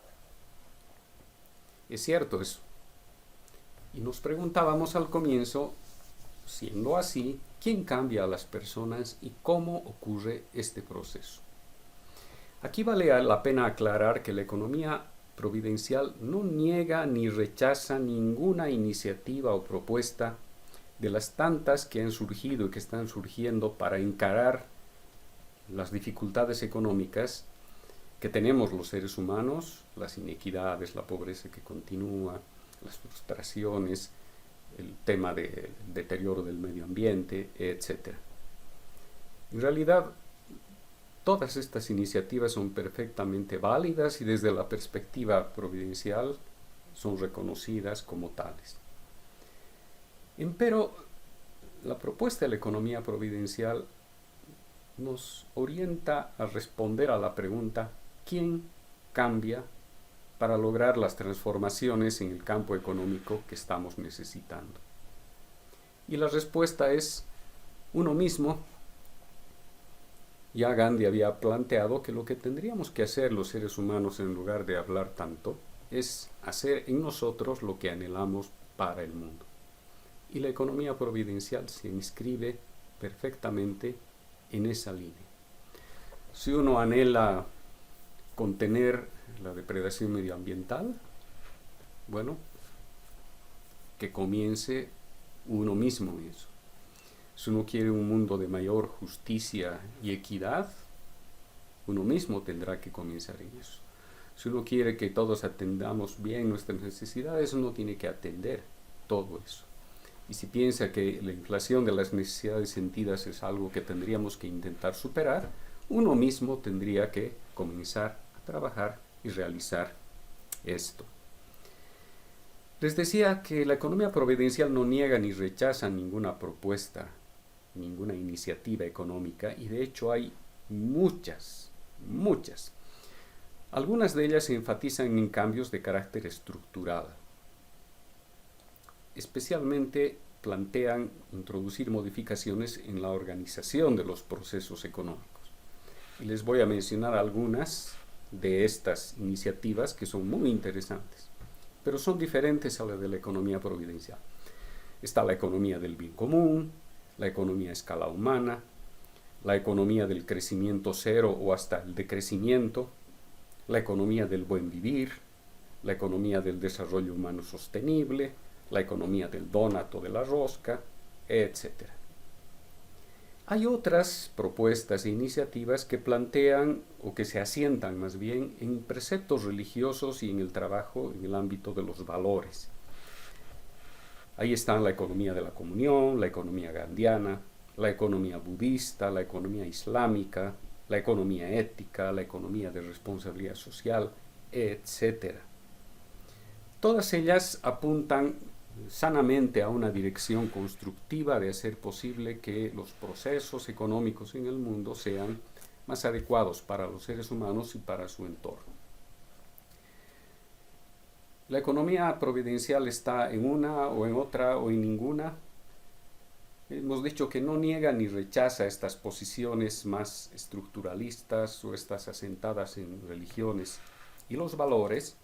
Es cierto eso. Y nos preguntábamos al comienzo, siendo así, ¿quién cambia a las personas y cómo ocurre este proceso? Aquí vale la pena aclarar que la economía providencial no niega ni rechaza ninguna iniciativa o propuesta de las tantas que han surgido y que están surgiendo para encarar las dificultades económicas que tenemos los seres humanos, las inequidades, la pobreza que continúa, las frustraciones, el tema del deterioro del medio ambiente, etc. En realidad, todas estas iniciativas son perfectamente válidas y desde la perspectiva providencial son reconocidas como tales. Empero, la propuesta de la economía providencial nos orienta a responder a la pregunta ¿quién cambia para lograr las transformaciones en el campo económico que estamos necesitando? Y la respuesta es uno mismo. Ya Gandhi había planteado que lo que tendríamos que hacer los seres humanos en lugar de hablar tanto es hacer en nosotros lo que anhelamos para el mundo. Y la economía providencial se inscribe perfectamente en esa línea. Si uno anhela contener la depredación medioambiental, bueno, que comience uno mismo en eso. Si uno quiere un mundo de mayor justicia y equidad, uno mismo tendrá que comenzar en eso. Si uno quiere que todos atendamos bien nuestras necesidades, uno tiene que atender todo eso. Y si piensa que la inflación de las necesidades sentidas es algo que tendríamos que intentar superar, uno mismo tendría que comenzar a trabajar y realizar esto. Les decía que la economía providencial no niega ni rechaza ninguna propuesta, ninguna iniciativa económica, y de hecho hay muchas. Algunas de ellas se enfatizan en cambios de carácter estructural. Especialmente plantean introducir modificaciones en la organización de los procesos económicos. Y les voy a mencionar algunas de estas iniciativas que son muy interesantes, pero son diferentes a la de la economía providencial. Está la economía del bien común, la economía a escala humana, la economía del crecimiento cero o hasta el decrecimiento, la economía del buen vivir, la economía del desarrollo humano sostenible, la economía del donut o de la rosca, etc. Hay otras propuestas e iniciativas que plantean, o que se asientan más bien, en preceptos religiosos y en el trabajo en el ámbito de los valores. Ahí están la economía de la comunión, la economía gandhiana, la economía budista, la economía islámica, la economía ética, la economía de responsabilidad social, etc. Todas ellas apuntan sanamente a una dirección constructiva de hacer posible que los procesos económicos en el mundo sean más adecuados para los seres humanos y para su entorno. La economía providencial está en una o en otra o en ninguna. Hemos dicho que no niega ni rechaza estas posiciones más estructuralistas o estas asentadas en religiones y los valores,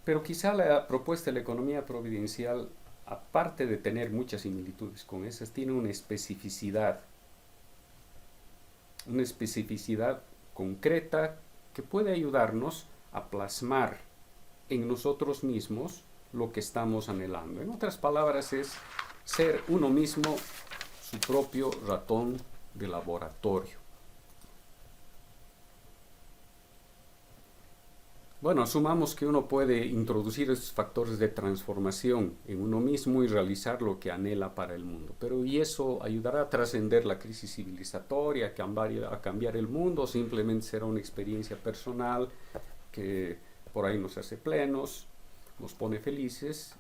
pero quizá la propuesta de la economía providencial, aparte de tener muchas similitudes con esas, tiene una especificidad concreta que puede ayudarnos a plasmar en nosotros mismos lo que estamos anhelando. En otras palabras, es ser uno mismo su propio ratón de laboratorio. Bueno, asumamos que uno puede introducir esos factores de transformación en uno mismo y realizar lo que anhela para el mundo. Pero ¿y eso ayudará a trascender la crisis civilizatoria, a cambiar el mundo? ¿O simplemente será una experiencia personal que por ahí nos hace plenos, nos pone felices,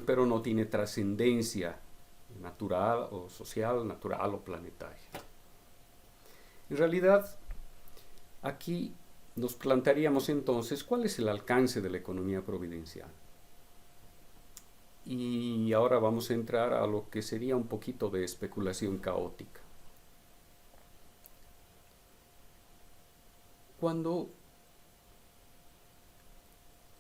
pero no tiene trascendencia natural o social, natural o planetaria? En realidad, aquí nos plantearíamos entonces cuál es el alcance de la economía providencial. Y ahora vamos a entrar a lo que sería un poquito de especulación caótica. Cuando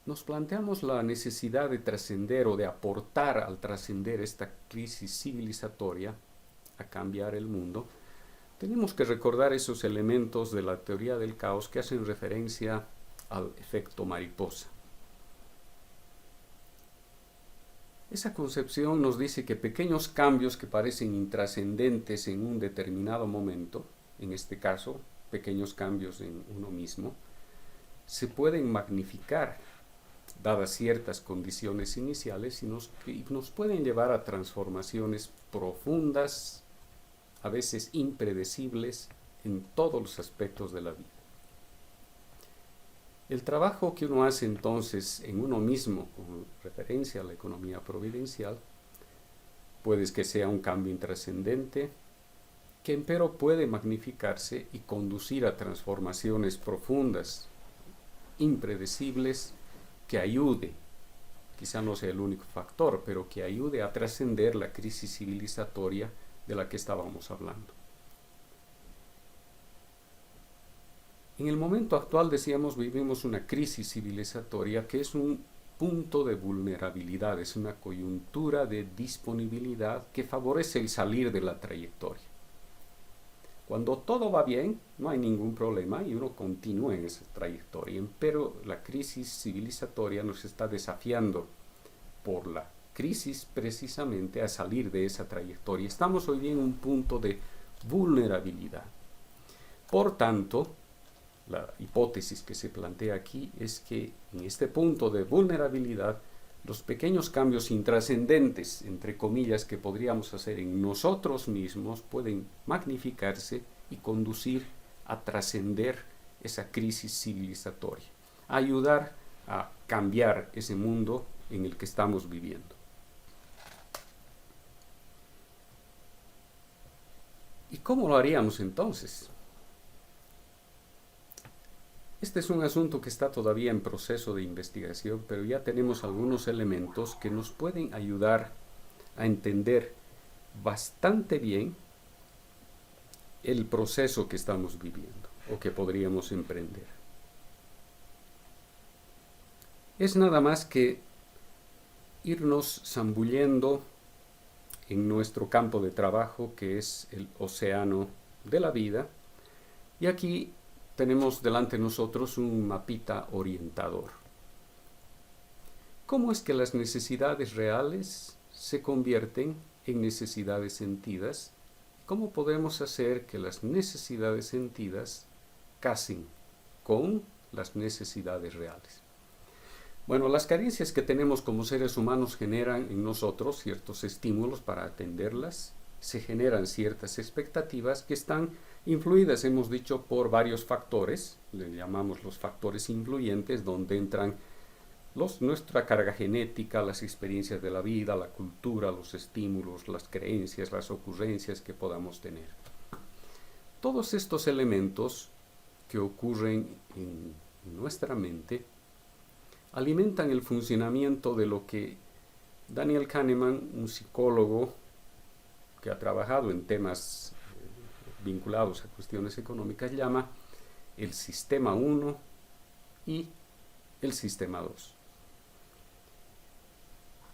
nos planteamos la necesidad de trascender o de aportar al trascender esta crisis civilizatoria a cambiar el mundo, tenemos que recordar esos elementos de la teoría del caos que hacen referencia al efecto mariposa. Esa concepción nos dice que pequeños cambios que parecen intrascendentes en un determinado momento, en este caso, pequeños cambios en uno mismo, se pueden magnificar dadas ciertas condiciones iniciales y nos pueden llevar a transformaciones profundas, a veces impredecibles, en todos los aspectos de la vida. El trabajo que uno hace entonces en uno mismo con referencia a la economía providencial puede que sea un cambio intrascendente que empero puede magnificarse y conducir a transformaciones profundas, impredecibles, que ayude, quizá no sea el único factor, pero que ayude a trascender la crisis civilizatoria de la que estábamos hablando. En el momento actual, decíamos, vivimos una crisis civilizatoria que es un punto de vulnerabilidad, es una coyuntura de disponibilidad que favorece el salir de la trayectoria. Cuando todo va bien, no hay ningún problema y uno continúa en esa trayectoria, pero la crisis civilizatoria nos está desafiando por la crisis precisamente a salir de esa trayectoria. Estamos hoy día en un punto de vulnerabilidad. Por tanto, la hipótesis que se plantea aquí es que en este punto de vulnerabilidad, los pequeños cambios intrascendentes, entre comillas, que podríamos hacer en nosotros mismos pueden magnificarse y conducir a trascender esa crisis civilizatoria, a ayudar a cambiar ese mundo en el que estamos viviendo. ¿Y cómo lo haríamos entonces? Este es un asunto que está todavía en proceso de investigación, pero ya tenemos algunos elementos que nos pueden ayudar a entender bastante bien el proceso que estamos viviendo o que podríamos emprender. Es nada más que irnos zambullendo en nuestro campo de trabajo, que es el océano de la vida, y aquí tenemos delante de nosotros un mapita orientador. ¿Cómo es que las necesidades reales se convierten en necesidades sentidas? ¿Cómo podemos hacer que las necesidades sentidas casen con las necesidades reales? Bueno, las carencias que tenemos como seres humanos generan en nosotros ciertos estímulos para atenderlas, se generan ciertas expectativas que están influidas, hemos dicho, por varios factores, le llamamos los factores influyentes, donde entran nuestra carga genética, las experiencias de la vida, la cultura, los estímulos, las creencias, las ocurrencias que podamos tener. Todos estos elementos que ocurren en nuestra mente alimentan el funcionamiento de lo que Daniel Kahneman, un psicólogo que ha trabajado en temas vinculados a cuestiones económicas, llama el sistema 1 y el sistema 2.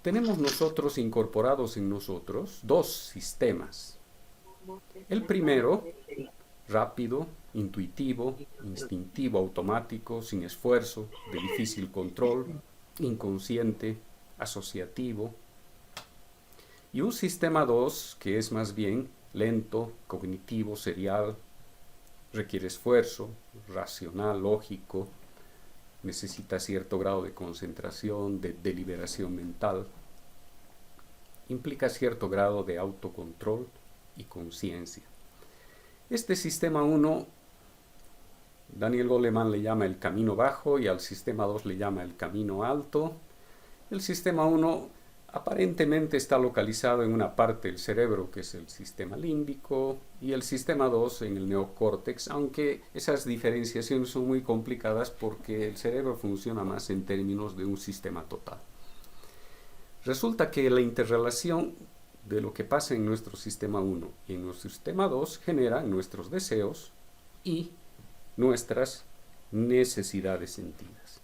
Tenemos nosotros incorporados en nosotros dos sistemas. El primero, rápido, intuitivo, instintivo, automático, sin esfuerzo, de difícil control, inconsciente, asociativo. Y un sistema 2 que es más bien lento, cognitivo, serial, requiere esfuerzo, racional, lógico, necesita cierto grado de concentración, de deliberación mental, implica cierto grado de autocontrol y conciencia. Este sistema 1, Daniel Goleman le llama el camino bajo y al sistema 2 le llama el camino alto. El sistema 1 aparentemente está localizado en una parte del cerebro que es el sistema límbico y el sistema 2 en el neocórtex, aunque esas diferenciaciones son muy complicadas porque el cerebro funciona más en términos de un sistema total. Resulta que la interrelación de lo que pasa en nuestro sistema 1 y en nuestro sistema 2 genera nuestros deseos y nuestras necesidades sentidas.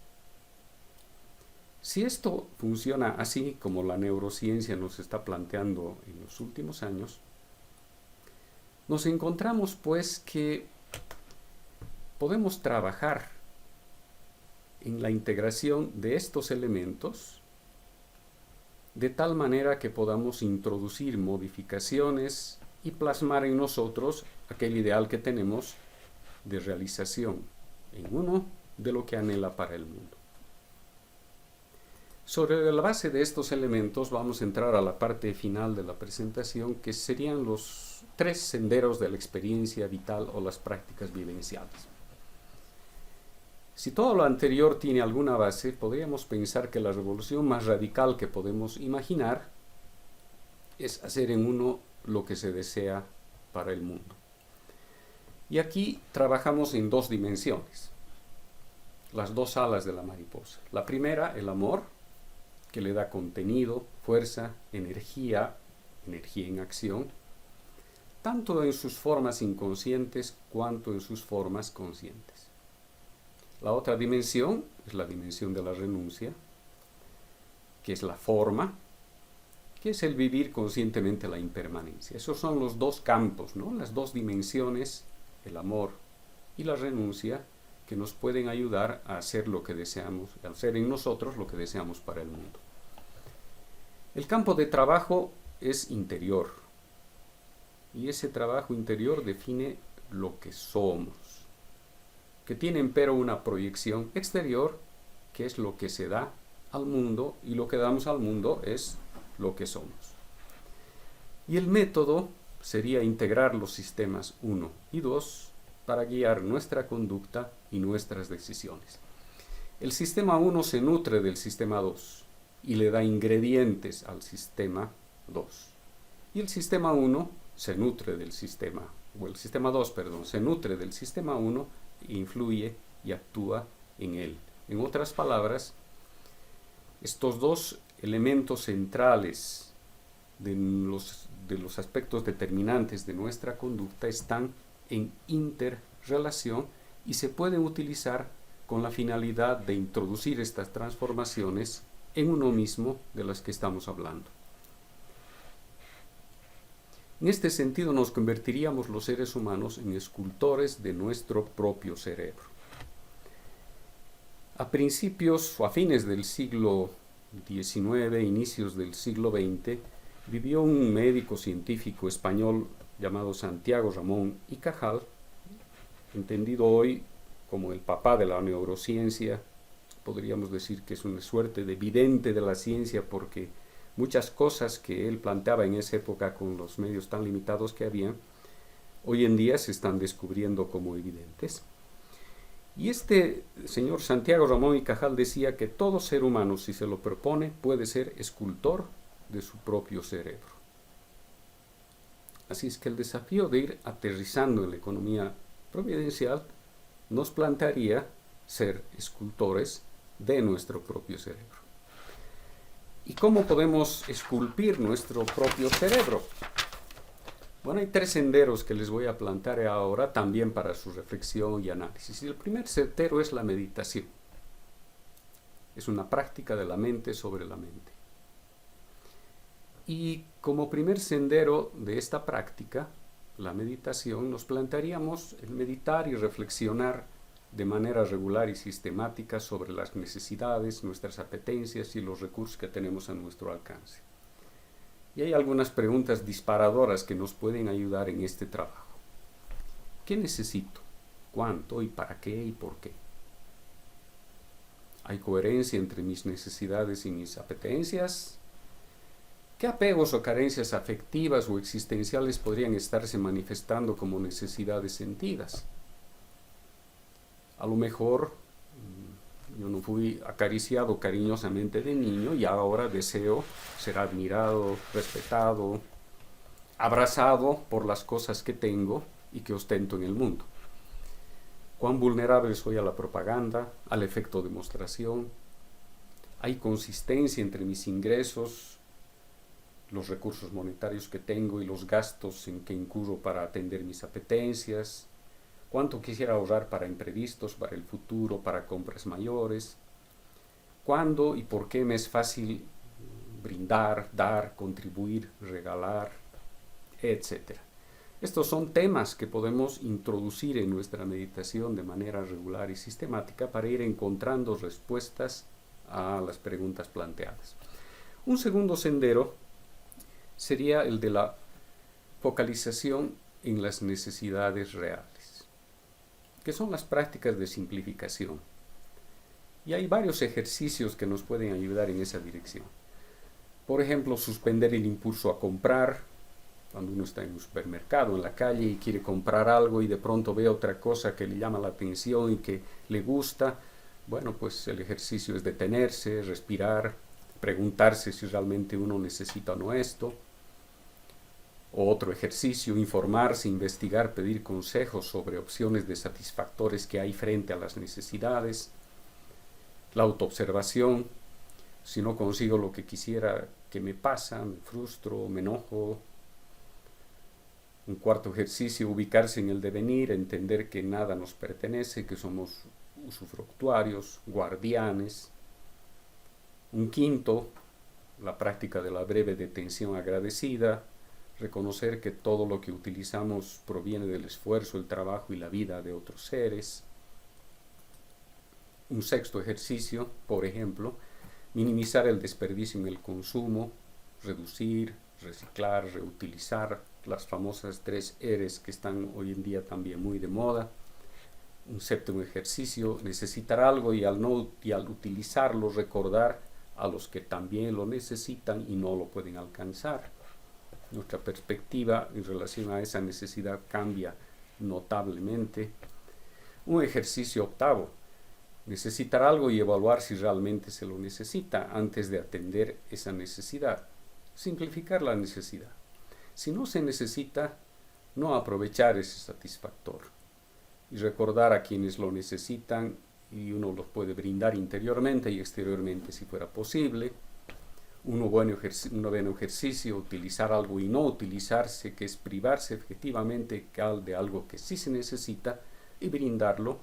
Si esto funciona así como la neurociencia nos está planteando en los últimos años, nos encontramos pues que podemos trabajar en la integración de estos elementos de tal manera que podamos introducir modificaciones y plasmar en nosotros aquel ideal que tenemos de realización en uno de lo que anhela para el mundo. Sobre la base de estos elementos vamos a entrar a la parte final de la presentación, que serían los 3 senderos de la experiencia vital o las prácticas vivenciales. Si todo lo anterior tiene alguna base, podríamos pensar que la revolución más radical que podemos imaginar es hacer en uno lo que se desea para el mundo. Y aquí trabajamos en 2 dimensiones, las 2 alas de la mariposa. La primera, el amor, que le da contenido, fuerza, energía en acción, tanto en sus formas inconscientes cuanto en sus formas conscientes. La otra dimensión es la dimensión de la renuncia, que es la forma, que es el vivir conscientemente la impermanencia. Esos son los 2 campos, ¿no? Las 2 dimensiones, el amor y la renuncia, que nos pueden ayudar a hacer lo que deseamos, a hacer en nosotros lo que deseamos para el mundo. El campo de trabajo es interior, y ese trabajo interior define lo que somos, que tiene empero una proyección exterior, que es lo que se da al mundo, y lo que damos al mundo es lo que somos. Y el método sería integrar los sistemas 1 y 2 para guiar nuestra conducta y nuestras decisiones. El sistema 1 se nutre del sistema 2 y le da ingredientes al sistema 2. Y el sistema 1 se nutre del sistema, o el sistema 2, perdón, se nutre del sistema 1 e influye y actúa en él. En otras palabras, estos 2 elementos centrales de los aspectos determinantes de nuestra conducta están en interrelación y se pueden utilizar con la finalidad de introducir estas transformaciones en uno mismo de las que estamos hablando. En este sentido nos convertiríamos los seres humanos en escultores de nuestro propio cerebro. A principios o a fines del siglo XIX, inicios del siglo XX, vivió un médico científico español llamado Santiago Ramón y Cajal, entendido hoy como el papá de la neurociencia. Podríamos decir que es una suerte de vidente de la ciencia, porque muchas cosas que él planteaba en esa época con los medios tan limitados que había, hoy en día se están descubriendo como evidentes. Y este señor Santiago Ramón y Cajal decía que todo ser humano, si se lo propone, puede ser escultor de su propio cerebro. Así es que el desafío de ir aterrizando en la economía providencial nos plantearía ser escultores de nuestro propio cerebro. ¿Y cómo podemos esculpir nuestro propio cerebro? Bueno, hay 3 senderos que les voy a plantear ahora también para su reflexión y análisis. Y el primer sendero es la meditación. Es una práctica de la mente sobre la mente. Y como primer sendero de esta práctica, la meditación, nos plantearíamos el meditar y reflexionar de manera regular y sistemática sobre las necesidades, nuestras apetencias y los recursos que tenemos a nuestro alcance. Y hay algunas preguntas disparadoras que nos pueden ayudar en este trabajo. ¿Qué necesito? ¿Cuánto? ¿Y para qué? ¿Y por qué? ¿Hay coherencia entre mis necesidades y mis apetencias? ¿Qué apegos o carencias afectivas o existenciales podrían estarse manifestando como necesidades sentidas? A lo mejor yo no fui acariciado cariñosamente de niño y ahora deseo ser admirado, respetado, abrazado por las cosas que tengo y que ostento en el mundo. ¿Cuán vulnerable soy a la propaganda, al efecto de demostración? ¿Hay consistencia entre mis ingresos, los recursos monetarios que tengo y los gastos en que incurro para atender mis apetencias? ¿Cuánto quisiera ahorrar para imprevistos, para el futuro, para compras mayores? ¿Cuándo y por qué me es fácil brindar, dar, contribuir, regalar, etcétera? Estos son temas que podemos introducir en nuestra meditación de manera regular y sistemática para ir encontrando respuestas a las preguntas planteadas. Un segundo sendero sería el de la focalización en las necesidades reales, que son las prácticas de simplificación. Y hay varios ejercicios que nos pueden ayudar en esa dirección. Por ejemplo, suspender el impulso a comprar. Cuando uno está en un supermercado, en la calle y quiere comprar algo y de pronto ve otra cosa que le llama la atención y que le gusta, bueno, pues el ejercicio es detenerse, respirar, preguntarse si realmente uno necesita o no esto. O otro ejercicio, informarse, investigar, pedir consejos sobre opciones de satisfactores que hay frente a las necesidades. La autoobservación, si no consigo lo que quisiera, ¿qué me pasa? Me frustro, me enojo. Un cuarto ejercicio, ubicarse en el devenir, entender que nada nos pertenece, que somos usufructuarios, guardianes. Un quinto, la práctica de la breve detención agradecida, reconocer que todo lo que utilizamos proviene del esfuerzo, el trabajo y la vida de otros seres. Un sexto ejercicio, por ejemplo, minimizar el desperdicio en el consumo, reducir, reciclar, reutilizar, las famosas 3 R's que están hoy en día también muy de moda. Un séptimo ejercicio, necesitar algo y al utilizarlo recordar a los que también lo necesitan y no lo pueden alcanzar. Nuestra perspectiva en relación a esa necesidad cambia notablemente. Un ejercicio octavo, necesitar algo y evaluar si realmente se lo necesita antes de atender esa necesidad. Simplificar la necesidad. Si no se necesita, no aprovechar ese satisfactor y recordar a quienes lo necesitan y uno los puede brindar interiormente y exteriormente si fuera posible. Un buen ejercicio, utilizar algo y no utilizarse, que es privarse efectivamente de algo que sí se necesita y brindarlo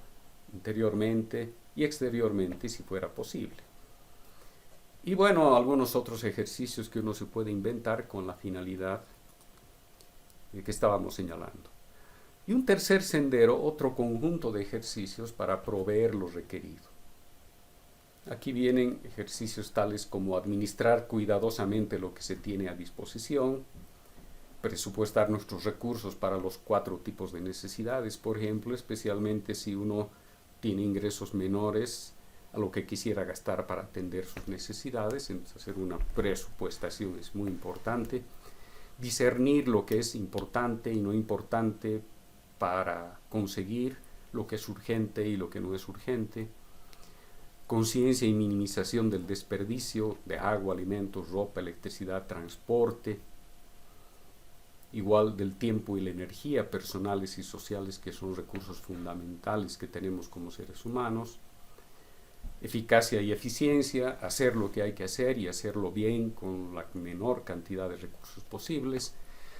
interiormente y exteriormente si fuera posible. Y bueno, algunos otros ejercicios que uno se puede inventar con la finalidad que estábamos señalando. Y un tercer sendero, otro conjunto de ejercicios para proveer lo requerido. Aquí vienen ejercicios tales como administrar cuidadosamente lo que se tiene a disposición, presupuestar nuestros recursos para los 4 tipos de necesidades, por ejemplo, especialmente si uno tiene ingresos menores a lo que quisiera gastar para atender sus necesidades. Entonces, hacer una presupuestación es muy importante. Discernir lo que es importante y no importante para conseguir lo que es urgente y lo que no es urgente, conciencia y minimización del desperdicio de agua, alimentos, ropa, electricidad, transporte, igual del tiempo y la energía personales y sociales, que son recursos fundamentales que tenemos como seres humanos, eficacia y eficiencia, hacer lo que hay que hacer y hacerlo bien con la menor cantidad de recursos posibles,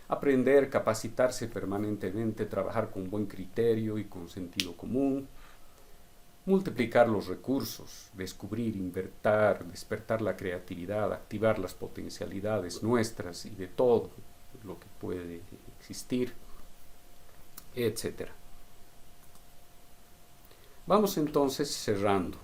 aprender, capacitarse permanentemente, trabajar con buen criterio y con sentido común, multiplicar los recursos, descubrir, invertir, despertar la creatividad, activar las potencialidades nuestras y de todo lo que puede existir, etc. Vamos entonces cerrando.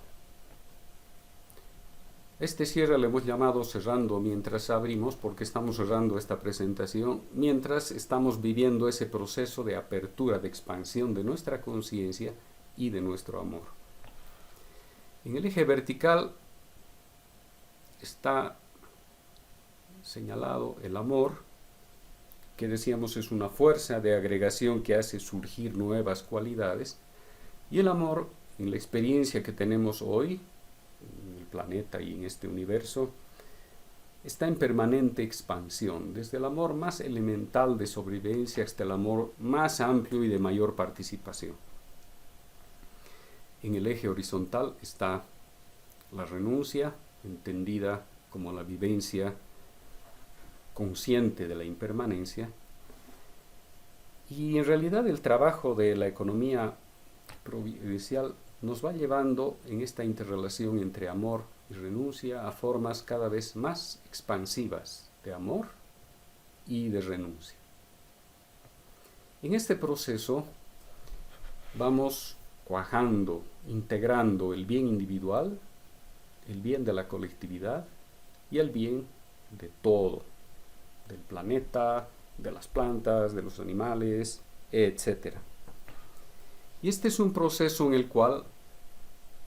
Este cierre le hemos llamado cerrando mientras abrimos, porque estamos cerrando esta presentación mientras estamos viviendo ese proceso de apertura, de expansión de nuestra conciencia y de nuestro amor. En el eje vertical está señalado el amor, que decíamos es una fuerza de agregación que hace surgir nuevas cualidades, y el amor, en la experiencia que tenemos hoy, en el planeta y en este universo, está en permanente expansión, desde el amor más elemental de sobrevivencia hasta el amor más amplio y de mayor participación. En el eje horizontal está la renuncia, entendida como la vivencia consciente de la impermanencia, y en realidad el trabajo de la economía providencial nos va llevando en esta interrelación entre amor y renuncia a formas cada vez más expansivas de amor y de renuncia. En este proceso vamos cuajando, integrando el bien individual, el bien de la colectividad y el bien de todo, del planeta, de las plantas, de los animales, etc. Y este es un proceso en el cual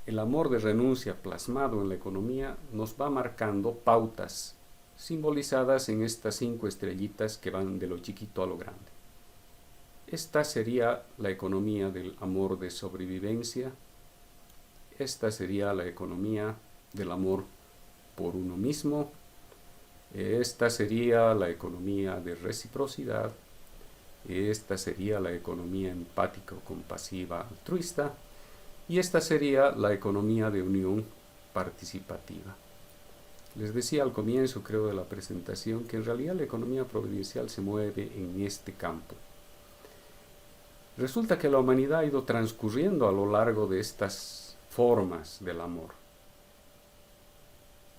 el amor de renuncia plasmado en la economía nos va marcando pautas simbolizadas en estas 5 estrellitas que van de lo chiquito a lo grande. Esta sería la economía del amor de sobrevivencia. Esta sería la economía del amor por uno mismo. Esta sería la economía de reciprocidad. Esta sería la economía empática, compasiva, altruista. Y esta sería la economía de unión participativa. Les decía al comienzo, creo, de la presentación, que en realidad la economía providencial se mueve en este campo. Resulta que la humanidad ha ido transcurriendo a lo largo de estas formas del amor.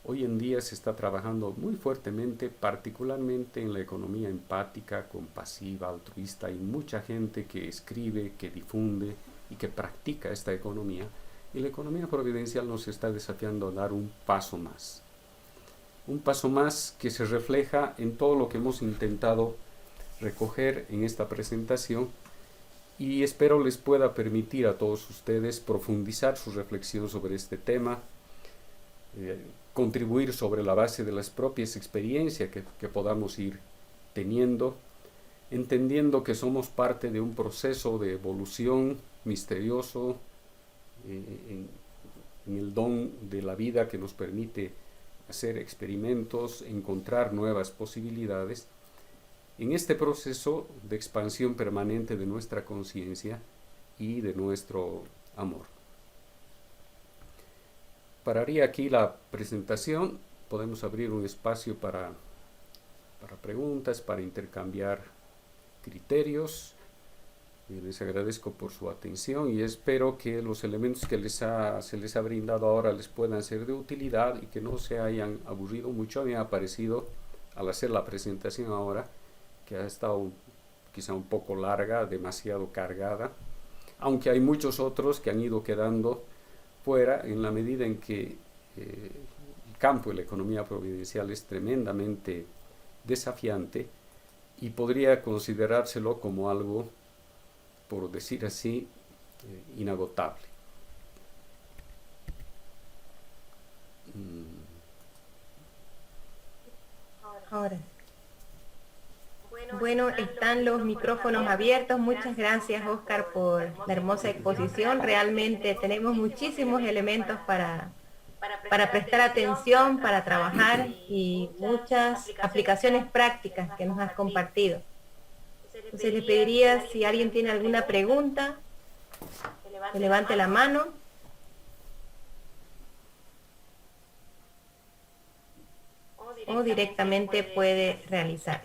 Hoy en día se está trabajando muy fuertemente, particularmente en la economía empática, compasiva, altruista. Hay mucha gente que escribe, que difunde y que practica esta economía. Y la economía providencial nos está desafiando a dar un paso más. Un paso más que se refleja en todo lo que hemos intentado recoger en esta presentación, y espero les pueda permitir a todos ustedes profundizar su reflexión sobre este tema, contribuir sobre la base de las propias experiencias que podamos ir teniendo, entendiendo que somos parte de un proceso de evolución misterioso en el don de la vida que nos permite hacer experimentos, encontrar nuevas posibilidades, en este proceso de expansión permanente de nuestra conciencia y de nuestro amor. Pararía aquí la presentación. Podemos abrir un espacio para preguntas, para intercambiar criterios. Les agradezco por su atención y espero que los elementos que se les ha brindado ahora les puedan ser de utilidad y que no se hayan aburrido mucho. Me ha parecido, al hacer la presentación ahora, que ha estado quizá un poco larga, demasiado cargada, aunque hay muchos otros que han ido quedando fuera en la medida en que el campo de la economía providencial es tremendamente desafiante y podría considerárselo como algo, por decir así, inagotable. Ahora. Bueno, están los micrófonos abiertos. Muchas gracias, Oscar, por la hermosa exposición. Realmente tenemos muchísimos elementos para prestar atención, para trabajar y muchas aplicaciones prácticas que nos has compartido. Entonces les pediría, si alguien tiene alguna pregunta, que levante la mano. O directamente puede realizar.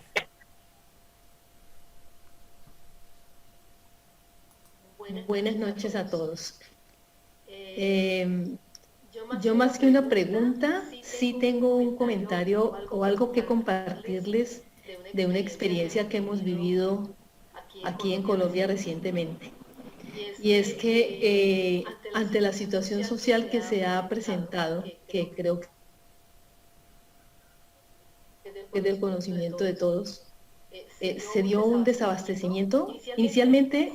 Buenas noches a todos. Yo más que una pregunta, sí tengo un comentario o algo que compartirles de una experiencia que hemos vivido aquí en Colombia recientemente. Y es que ante la situación social que se ha presentado, que creo que es del conocimiento de todos, se dio un desabastecimiento. Inicialmente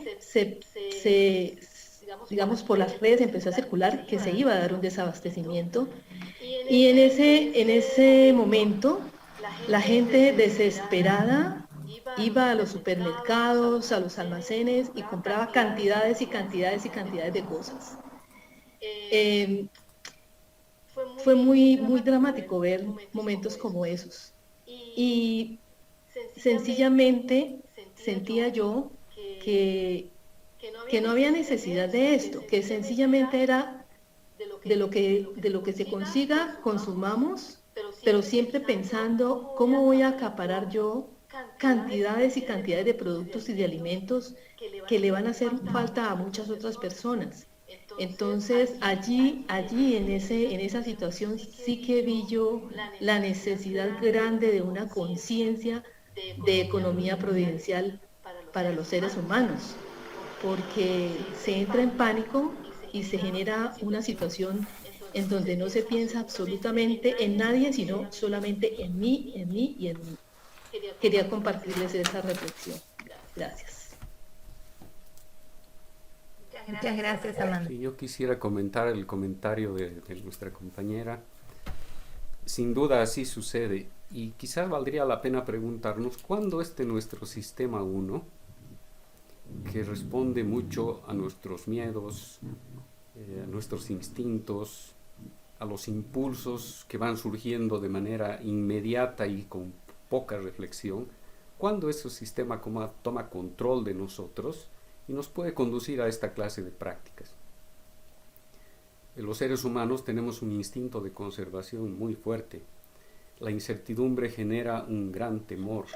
digamos, por las redes empezó a circular que se iba a dar un desabastecimiento, y en ese momento la gente desesperada iba a los supermercados, a los almacenes y compraba cantidades y cantidades y cantidades de cosas. Fue muy dramático ver momentos como esos. Y sencillamente sentía yo que no había necesidad de esto, que sencillamente era de lo que se consiga, consumamos, pero siempre pensando cómo voy a acaparar yo cantidades y cantidades de productos y de alimentos que le van a hacer falta a muchas otras personas. Entonces allí en esa situación sí que vi yo la necesidad grande de una conciencia de economía providencial para los seres humanos, porque se entra en pánico y se genera una situación en donde no se piensa absolutamente en nadie, sino solamente en mí y en mí. Quería compartirles esa reflexión. Gracias. Muchas gracias, Amanda. Sí, yo quisiera comentar el comentario de nuestra compañera. Sin duda así sucede, y quizás valdría la pena preguntarnos cuándo nuestro sistema 1, que responde mucho a nuestros miedos, a nuestros instintos, a los impulsos que van surgiendo de manera inmediata y con poca reflexión, cuando ese sistema toma control de nosotros y nos puede conducir a esta clase de prácticas. Los seres humanos tenemos un instinto de conservación muy fuerte. La incertidumbre genera un gran temor,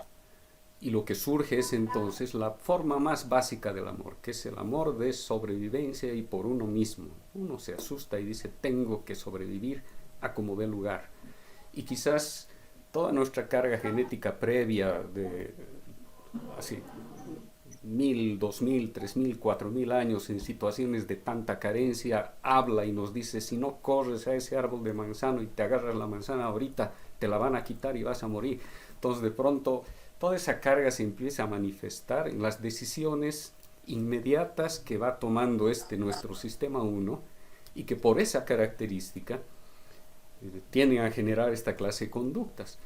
y lo que surge es entonces la forma más básica del amor, que es el amor de sobrevivencia y por uno mismo. Uno se asusta y dice, tengo que sobrevivir a como dé lugar. Y quizás toda nuestra carga genética previa de así 1000, 2000, 3000, 4000 años en situaciones de tanta carencia, habla y nos dice, si no corres a ese árbol de manzano y te agarras la manzana ahorita, te la van a quitar y vas a morir. Entonces de pronto toda esa carga se empieza a manifestar en las decisiones inmediatas que va tomando nuestro sistema 1, y que por esa característica tienden a generar esta clase de conductas.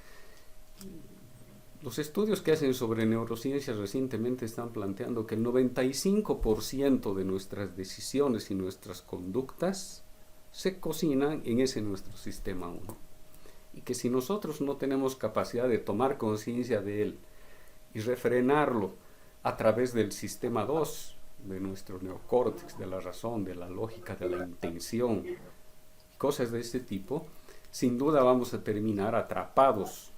Los estudios que hacen sobre neurociencias recientemente están planteando que el 95% de nuestras decisiones y nuestras conductas se cocinan en nuestro sistema 1. Y que si nosotros no tenemos capacidad de tomar conciencia de él y refrenarlo a través del sistema 2, de nuestro neocórtex, de la razón, de la lógica, de la intención, cosas de este tipo, sin duda vamos a terminar atrapados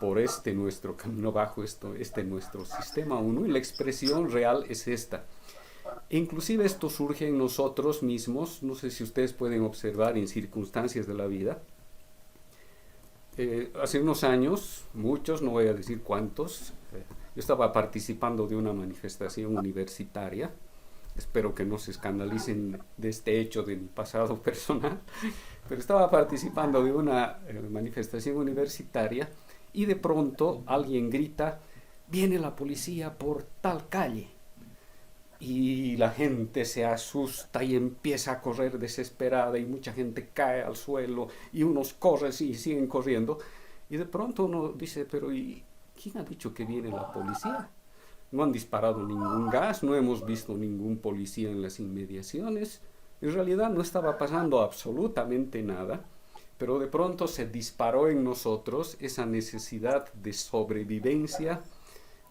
por nuestro camino bajo, nuestro sistema 1, y la expresión real es esta. E inclusive esto surge en nosotros mismos, no sé si ustedes pueden observar en circunstancias de la vida. Hace unos años, muchos, no voy a decir cuántos, yo estaba participando de una manifestación universitaria. Espero que no se escandalicen de este hecho de mi pasado personal, pero estaba participando de una manifestación universitaria, y de pronto alguien grita, viene la policía por tal calle, y la gente se asusta y empieza a correr desesperada, y mucha gente cae al suelo, y unos corren y siguen corriendo, y de pronto uno dice, pero ¿y ¿quién ha dicho que viene la policía? No han disparado ningún gas, no hemos visto ningún policía en las inmediaciones. En realidad no estaba pasando absolutamente nada, pero de pronto se disparó en nosotros esa necesidad de sobrevivencia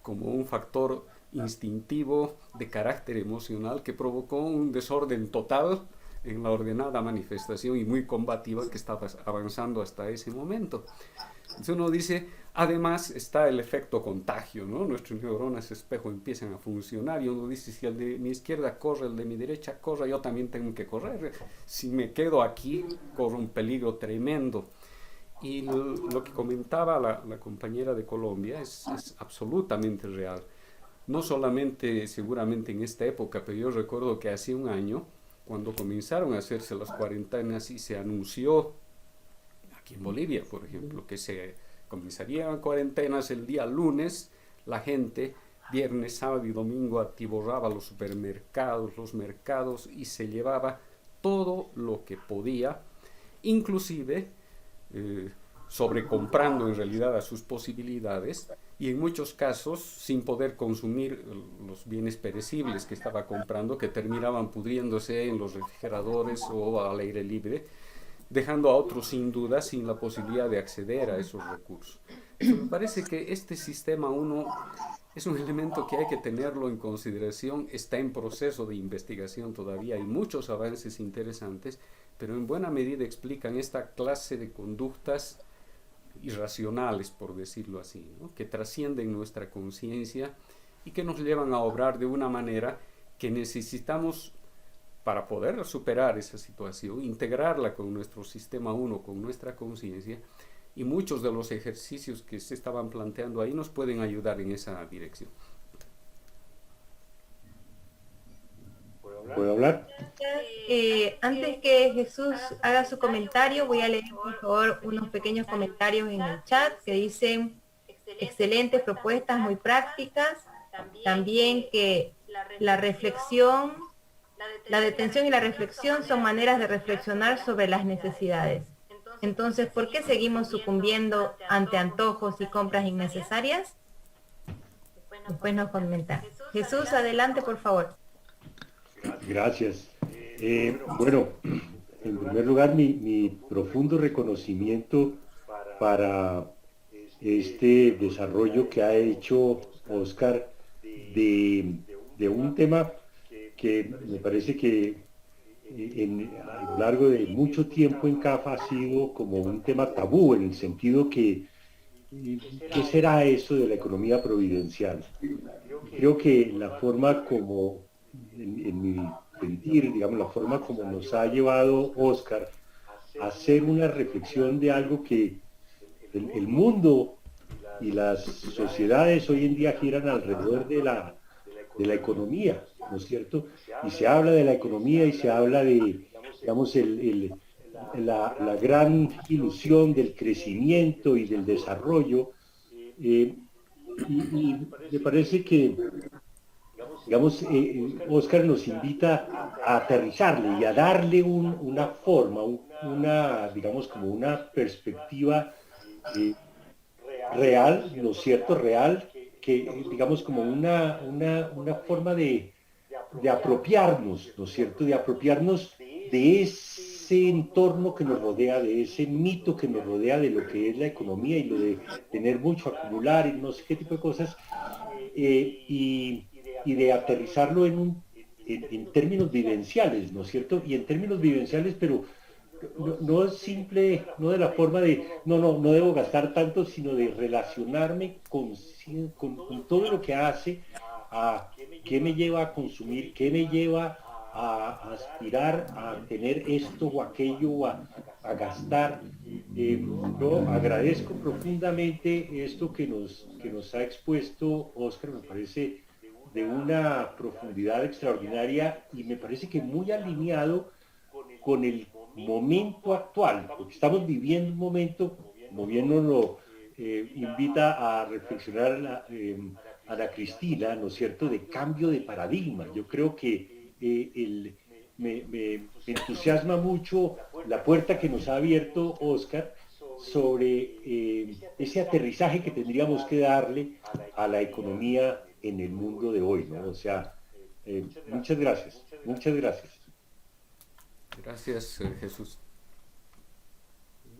como un factor instintivo de carácter emocional que provocó un desorden total en la ordenada manifestación y muy combativa que estaba avanzando hasta ese momento. Entonces uno dice, además está el efecto contagio, ¿no? Nuestras neuronas espejo empiezan a funcionar y uno dice, si el de mi izquierda corre, el de mi derecha corre, yo también tengo que correr. Si me quedo aquí, corro un peligro tremendo. Y lo que comentaba la compañera de Colombia es absolutamente real. No solamente seguramente en esta época, pero yo recuerdo que hace un año, cuando comenzaron a hacerse las cuarentenas y se anunció aquí en Bolivia, por ejemplo, que se comenzarían cuarentenas el día lunes, la gente viernes, sábado y domingo atiborraba los supermercados, los mercados y se llevaba todo lo que podía, inclusive sobrecomprando en realidad a sus posibilidades y en muchos casos sin poder consumir los bienes perecibles que estaba comprando, que terminaban pudriéndose en los refrigeradores o al aire libre, dejando a otros sin duda sin la posibilidad de acceder a esos recursos. Me parece que este sistema 1 es un elemento que hay que tenerlo en consideración, está en proceso de investigación todavía, hay muchos avances interesantes, pero en buena medida explican esta clase de conductas irracionales, por decirlo así, ¿no? Que trascienden nuestra conciencia y que nos llevan a obrar de una manera que necesitamos para poder superar esa situación, integrarla con nuestro sistema 1, con nuestra conciencia, y muchos de los ejercicios que se estaban planteando ahí nos pueden ayudar en esa dirección. ¿Puedo hablar? Antes que Jesús haga su comentario, voy a leer por favor unos pequeños comentarios en el chat que dicen excelentes propuestas, muy prácticas, también que la reflexión, la detención y la reflexión son maneras de reflexionar sobre las necesidades. Entonces, ¿por qué seguimos sucumbiendo ante antojos y compras innecesarias? Después nos comenta. Jesús, adelante por favor. Gracias. Bueno, en primer lugar, mi profundo reconocimiento para este desarrollo que ha hecho Oscar de un tema que me parece que a lo largo de mucho tiempo en CAF ha sido como un tema tabú, en el sentido que ¿qué será eso de la economía providencial? Creo que la forma como, en mi sentir, digamos, la forma como nos ha llevado Oscar a hacer una reflexión de algo que el mundo y las sociedades hoy en día giran alrededor de la economía, ¿no es cierto? Y se habla de la economía y se habla de, digamos, la gran ilusión del crecimiento y del desarrollo, y me parece que, digamos, Oscar nos invita a aterrizarle y a darle una forma, digamos, como una perspectiva real, ¿no es cierto?, real, que digamos como una forma de apropiarnos, ¿no es cierto?, de apropiarnos de ese entorno que nos rodea, de ese mito que nos rodea de lo que es la economía y lo de tener mucho, acumular y no sé qué tipo de cosas, y de aterrizarlo en términos vivenciales, ¿no es cierto?, y en términos vivenciales, pero no es simple, no de la forma de, no debo gastar tanto, sino de relacionarme con todo lo que hace, a qué me lleva a consumir, qué me lleva a aspirar a tener esto o aquello, a gastar. Yo agradezco profundamente esto que nos ha expuesto Oscar, me parece de una profundidad extraordinaria y me parece que muy alineado con el momento actual, porque estamos viviendo un momento, como bien nos lo invita a reflexionar Ana Cristina, ¿no es cierto?, de cambio de paradigma. Yo creo que me entusiasma mucho la puerta que nos ha abierto Oscar ese aterrizaje que tendríamos que darle a la economía en el mundo de hoy, ¿no? O sea, muchas gracias, muchas gracias. Gracias, Jesús.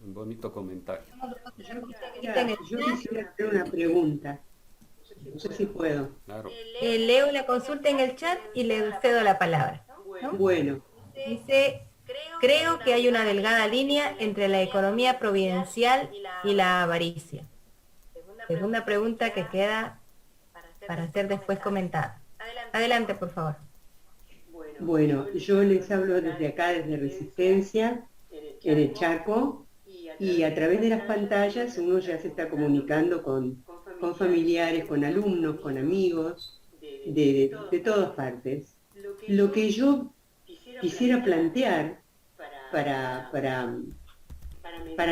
Un bonito comentario. Yo quisiera hacer una pregunta. No sé si puedo. Claro. Leo la consulta en el chat y le cedo la palabra, ¿no? Bueno, Dice, creo que hay una delgada línea entre la economía providencial y la avaricia. Segunda pregunta que queda para ser después comentada. Adelante, por favor. bueno, yo les hablo desde acá, desde Resistencia, en el Chaco, y a través de las pantallas uno ya se está comunicando con familiares, con alumnos, con amigos, de todas partes. Lo que yo quisiera plantear para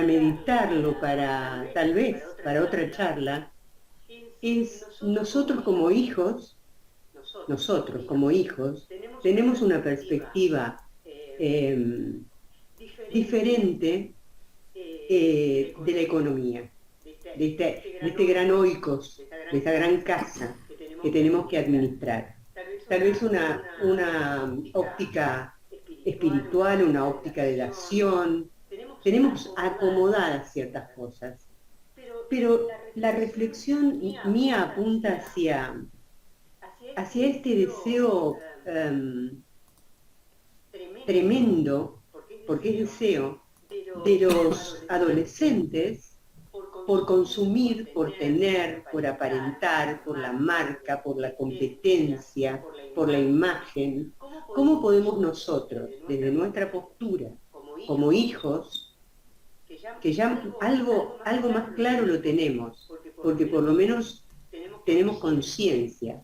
meditarlo, tal vez para otra charla, es nosotros como hijos, tenemos una perspectiva diferente de la economía, de este gran oikos, de esta gran casa que tenemos que administrar. Tal vez una óptica espiritual, una óptica de la acción. Tenemos acomodadas ciertas cosas, pero la reflexión mía apunta hacia este deseo tremendo, porque es deseo, de los adolescentes por consumir, por tener, por aparentar, por la marca, por la competencia, por la imagen. ¿Cómo podemos nosotros, desde nuestra postura, como hijos, que ya algo más claro lo tenemos, porque por lo menos tenemos conciencia,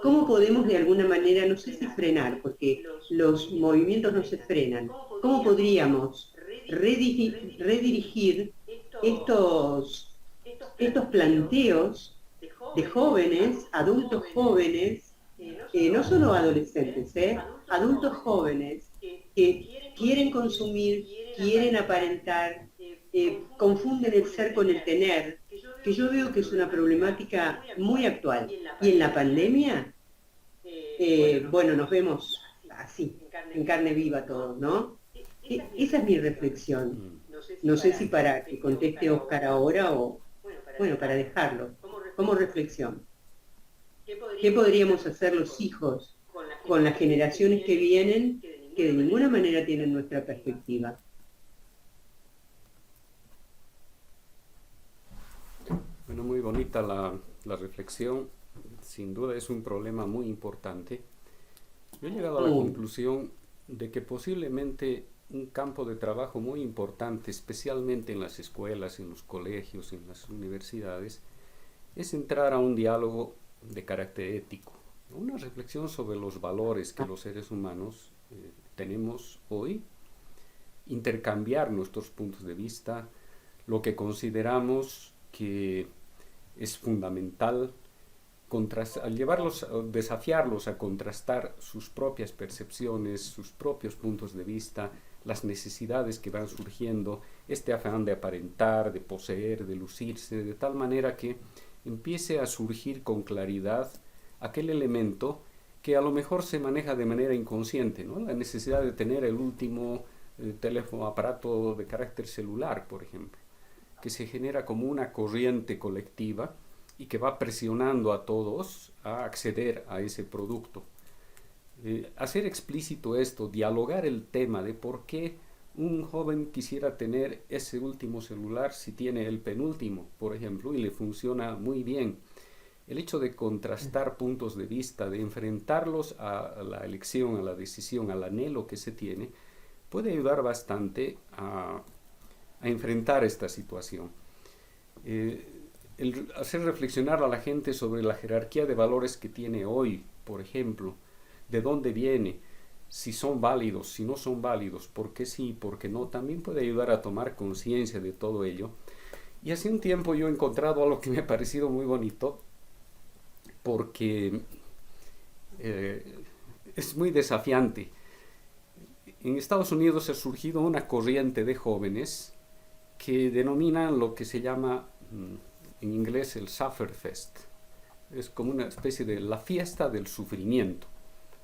cómo podemos de alguna manera, no sé si frenar, porque los movimientos no se frenan, cómo podríamos redirigir estos planteos de jóvenes, adultos jóvenes, no solo adolescentes, adultos jóvenes que quieren consumir, quieren aparentar, confunden el ser con el tener, que yo veo que es una problemática muy actual. Y en la pandemia, bueno, nos vemos así, en carne viva todos, ¿no? Esa es mi reflexión. No sé si para que conteste Oscar ahora o, bueno, para dejarlo, como reflexión. ¿Qué podríamos hacer los hijos con las generaciones que vienen que de ninguna manera tienen nuestra perspectiva? Bueno, muy bonita la reflexión. Sin duda es un problema muy importante. Yo he llegado a la conclusión de que posiblemente un campo de trabajo muy importante, especialmente en las escuelas, en los colegios, en las universidades, es entrar a un diálogo de carácter ético, una reflexión sobre los valores que los seres humanos tenemos hoy, intercambiar nuestros puntos de vista, lo que consideramos que es fundamental, desafiarlos a contrastar sus propias percepciones, sus propios puntos de vista, las necesidades que van surgiendo, este afán de aparentar, de poseer, de lucirse, de tal manera que empiece a surgir con claridad aquel elemento que a lo mejor se maneja de manera inconsciente, ¿no? La necesidad de tener el último teléfono, aparato de carácter celular, por ejemplo, que se genera como una corriente colectiva y que va presionando a todos a acceder a ese producto. Hacer explícito esto, dialogar el tema de por qué un joven quisiera tener ese último celular si tiene el penúltimo, por ejemplo, y le funciona muy bien. El hecho de contrastar puntos de vista, de enfrentarlos a la elección, a la decisión, al anhelo que se tiene, puede ayudar bastante a enfrentar esta situación. El hacer reflexionar a la gente sobre la jerarquía de valores que tiene hoy, por ejemplo, de dónde viene, si son válidos, si no son válidos, por qué sí, por qué no, también puede ayudar a tomar conciencia de todo ello. Y hace un tiempo yo he encontrado algo que me ha parecido muy bonito, porque es muy desafiante. En Estados Unidos ha surgido una corriente de jóvenes que denominan lo que se llama en inglés el Sufferfest. Es como una especie de la fiesta del sufrimiento.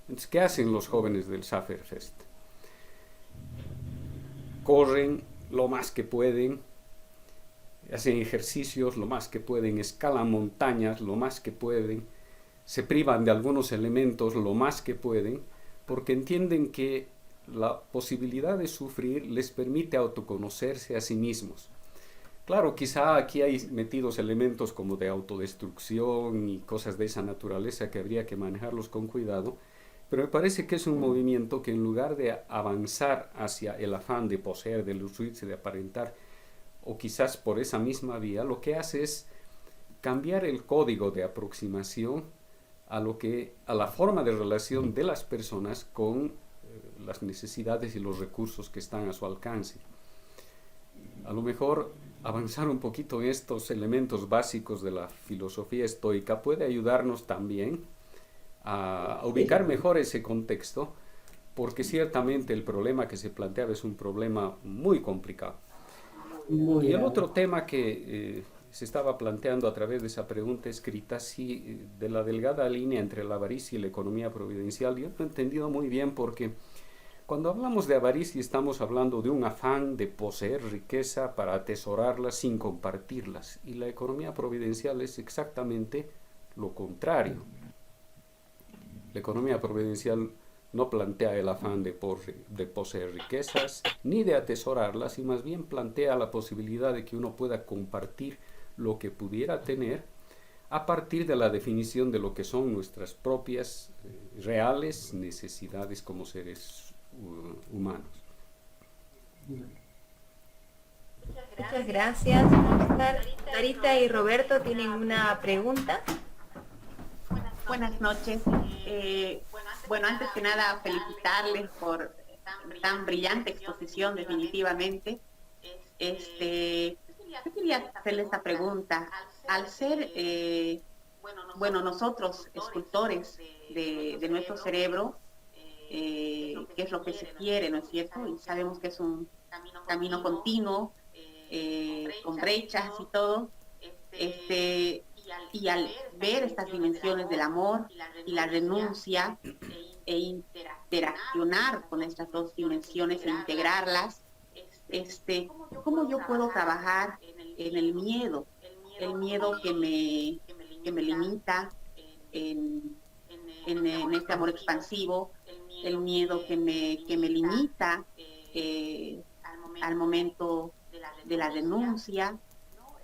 Entonces, ¿qué hacen los jóvenes del Sufferfest? Corren lo más que pueden, hacen ejercicios lo más que pueden, escalan montañas lo más que pueden, se privan de algunos elementos lo más que pueden, porque entienden que la posibilidad de sufrir les permite autoconocerse a sí mismos. Claro, quizá aquí hay metidos elementos como de autodestrucción y cosas de esa naturaleza que habría que manejarlos con cuidado, pero me parece que es un movimiento que en lugar de avanzar hacia el afán de poseer, de lucirse, de aparentar, o quizás por esa misma vía, lo que hace es cambiar el código de aproximación a la forma de relación de las personas con las necesidades y los recursos que están a su alcance. A lo mejor avanzar un poquito en estos elementos básicos de la filosofía estoica puede ayudarnos también a ubicar mejor ese contexto, porque ciertamente el problema que se planteaba es un problema muy complicado. Y el otro tema que se estaba planteando a través de esa pregunta escrita, sí, de la delgada línea entre la avaricia y la economía providencial, yo lo he entendido muy bien, porque cuando hablamos de avaricia estamos hablando de un afán de poseer riqueza para atesorarla sin compartirlas, y la economía providencial es exactamente lo contrario. La economía providencial no plantea el afán de poseer riquezas ni de atesorarlas, y más bien plantea la posibilidad de que uno pueda compartir lo que pudiera tener a partir de la definición de lo que son nuestras propias reales necesidades como seres humanos. Muchas gracias, Oscar. Sarita y Roberto tienen una pregunta. Buenas noches. Bueno, antes que nada, felicitarles por tan brillante exposición, definitivamente. Yo quería hacerle esta pregunta. Al ser, nosotros, escultores de nuestro cerebro, que es lo que se quiere, ¿no es cierto? Y sabemos que es un camino continuo, con brechas y todo. Y al ver estas dimensiones del amor y la renuncia e interaccionar con estas dos dimensiones e integrarlas, ¿cómo yo puedo trabajar en el miedo que me limita en este amor expansivo, el miedo que me limita al momento de la renuncia?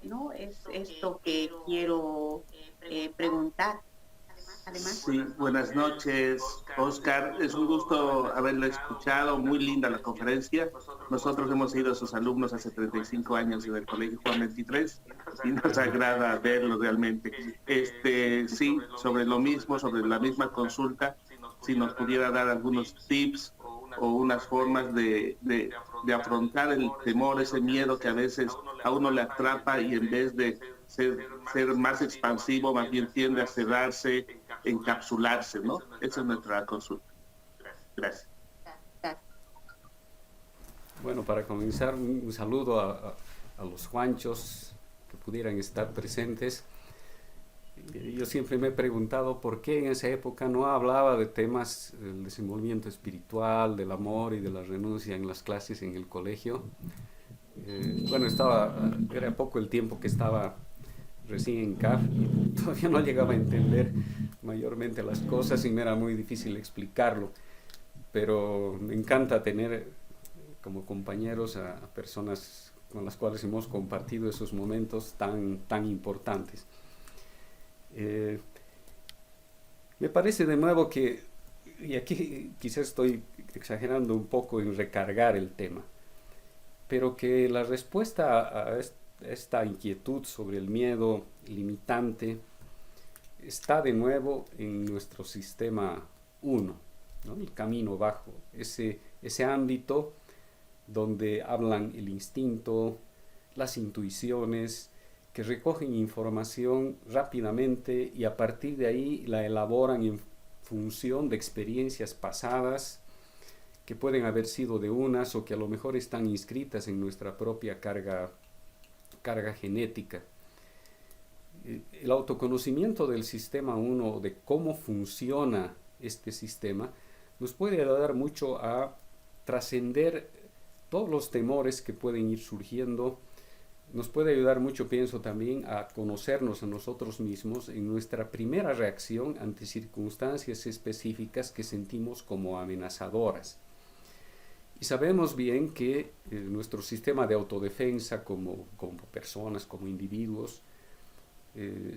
¿No? Es esto que quiero preguntar. Además, sí, buenas noches, Oscar. Es un gusto haberlo escuchado. Muy linda la conferencia. Nosotros hemos sido sus alumnos hace 35 años en el Colegio Juan 23 y nos agrada verlo realmente. Sí, sobre lo mismo, sobre la misma consulta, si nos pudiera dar algunos tips o unas formas de afrontar el temor, ese miedo que a veces a uno le atrapa y en vez de ser más expansivo, más bien tiende a cerrarse, encapsularse, ¿no? Esa es nuestra consulta. Gracias. Bueno, para comenzar, un saludo a los Juanchos que pudieran estar presentes. Yo siempre me he preguntado por qué en esa época no hablaba de temas del desenvolvimiento espiritual, del amor y de la renuncia en las clases en el colegio. Bueno, era poco el tiempo que estaba recién en CAF y todavía no llegaba a entender mayormente las cosas y me era muy difícil explicarlo, pero me encanta tener como compañeros a personas con las cuales hemos compartido esos momentos tan importantes. Me parece de nuevo que, y aquí quizás estoy exagerando un poco en recargar el tema, pero que la respuesta a esta inquietud sobre el miedo limitante está de nuevo en nuestro sistema 1, ¿no? El camino bajo, ese ámbito donde hablan el instinto, las intuiciones, que recogen información rápidamente y a partir de ahí la elaboran en función de experiencias pasadas que pueden haber sido de unas o que a lo mejor están inscritas en nuestra propia carga carga genética. El autoconocimiento del sistema 1, de cómo funciona este sistema, nos puede ayudar mucho a trascender todos los temores que pueden ir surgiendo. Nos puede ayudar mucho, pienso también, a conocernos a nosotros mismos en nuestra primera reacción ante circunstancias específicas que sentimos como amenazadoras. Y sabemos bien que nuestro sistema de autodefensa como personas, como individuos,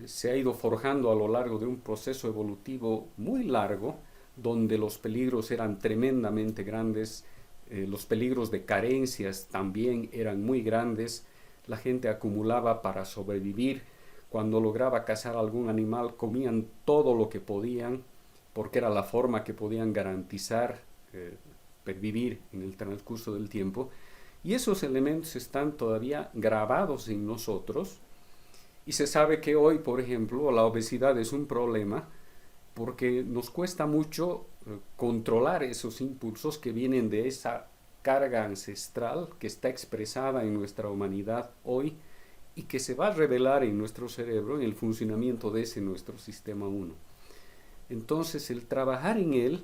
se ha ido forjando a lo largo de un proceso evolutivo muy largo, donde los peligros eran tremendamente grandes, los peligros de carencias también eran muy grandes. La gente acumulaba para sobrevivir. Cuando lograba cazar algún animal, comían todo lo que podían, porque era la forma que podían garantizar pervivir en el transcurso del tiempo. Y esos elementos están todavía grabados en nosotros. Y se sabe que hoy, por ejemplo, la obesidad es un problema porque nos cuesta mucho controlar esos impulsos que vienen de esa carga ancestral que está expresada en nuestra humanidad hoy y que se va a revelar en nuestro cerebro en el funcionamiento de ese nuestro sistema 1. Entonces, el trabajar en él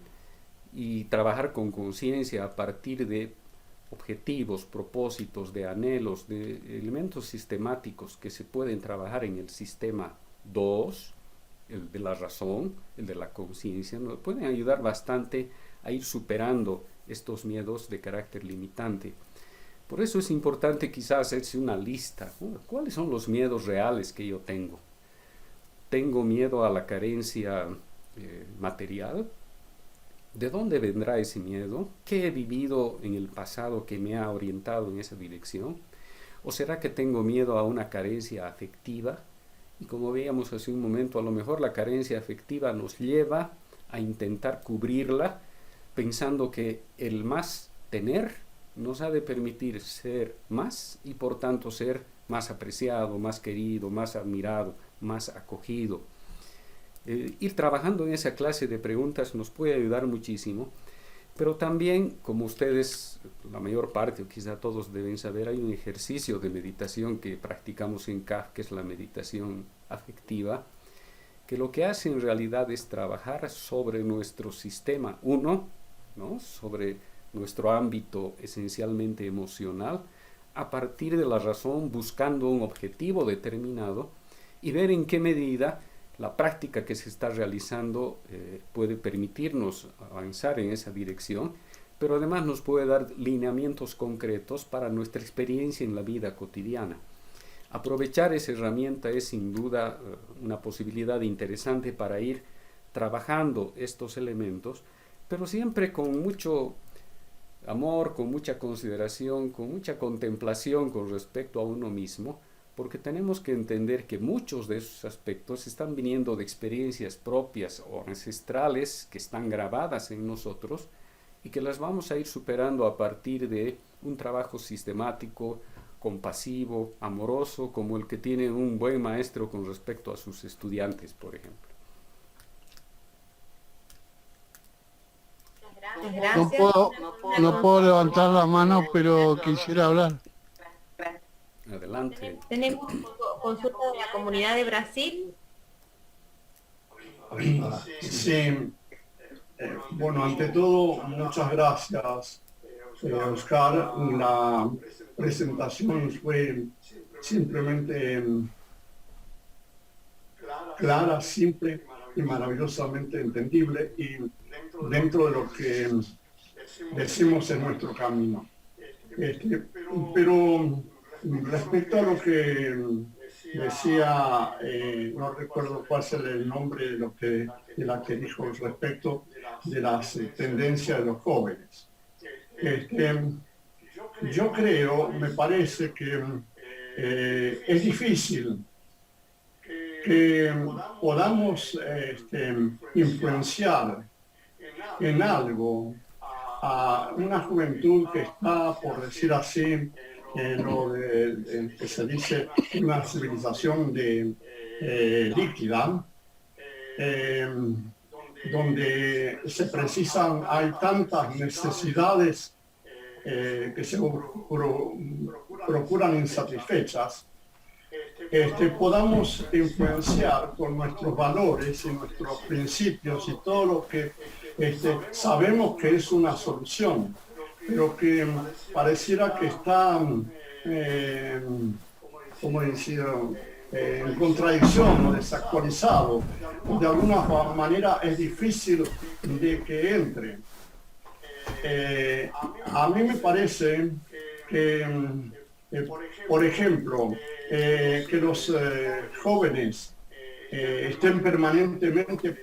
y trabajar con conciencia a partir de objetivos, propósitos, de anhelos, de elementos sistemáticos que se pueden trabajar en el sistema 2, el de la razón, el de la conciencia, nos pueden ayudar bastante a ir superando estos miedos de carácter limitante. Por eso es importante quizás hacerse una lista. ¿Cuáles son los miedos reales que yo tengo? ¿Tengo miedo a la carencia material? ¿De dónde vendrá ese miedo? ¿Qué he vivido en el pasado que me ha orientado en esa dirección? ¿O será que tengo miedo a una carencia afectiva? Y como veíamos hace un momento, a lo mejor la carencia afectiva nos lleva a intentar cubrirla, pensando que el más tener nos ha de permitir ser más y por tanto ser más apreciado, más querido, más admirado, más acogido. Ir trabajando en esa clase de preguntas nos puede ayudar muchísimo, pero también, como ustedes, la mayor parte o quizá todos deben saber, hay un ejercicio de meditación que practicamos en CAF, que es la meditación afectiva, que lo que hace en realidad es trabajar sobre nuestro sistema 1, ¿no? Sobre nuestro ámbito esencialmente emocional, a partir de la razón, buscando un objetivo determinado y ver en qué medida la práctica que se está realizando puede permitirnos avanzar en esa dirección, pero además nos puede dar lineamientos concretos para nuestra experiencia en la vida cotidiana. Aprovechar esa herramienta es sin duda una posibilidad interesante para ir trabajando estos elementos, pero siempre con mucho amor, con mucha consideración, con mucha contemplación con respecto a uno mismo, porque tenemos que entender que muchos de esos aspectos están viniendo de experiencias propias o ancestrales que están grabadas en nosotros y que las vamos a ir superando a partir de un trabajo sistemático, compasivo, amoroso, como el que tiene un buen maestro con respecto a sus estudiantes, por ejemplo. No puedo levantar la mano, pero quisiera hablar. Adelante. Tenemos consulta de la comunidad de Brasil. Sí. Bueno, ante todo, muchas gracias, Oscar. La presentación fue simplemente clara, simple y maravillosamente entendible y dentro de lo que decimos en nuestro camino. Pero respecto a lo que decía, no recuerdo cuál es el nombre de la que dijo respecto de las tendencias de los jóvenes. Yo creo, me parece que es difícil que podamos influenciar en algo a una juventud que está, por decir así, que se dice una civilización líquida, donde hay tantas necesidades que se procuran insatisfechas, podamos influenciar con nuestros valores y nuestros principios y todo lo que sabemos que es una solución, pero que pareciera que está, como decir, en contradicción o desactualizado. De alguna manera es difícil de que entre. A mí me parece que, por ejemplo, que los jóvenes estén permanentemente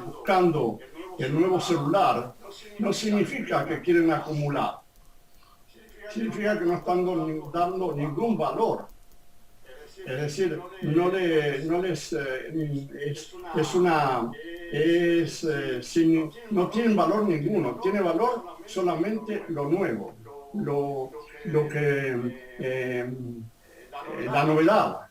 buscando el nuevo celular, no significa que quieren acumular, significa que no están dando ningún valor. Es decir, no tienen valor ninguno, tiene valor solamente lo nuevo, la novedad,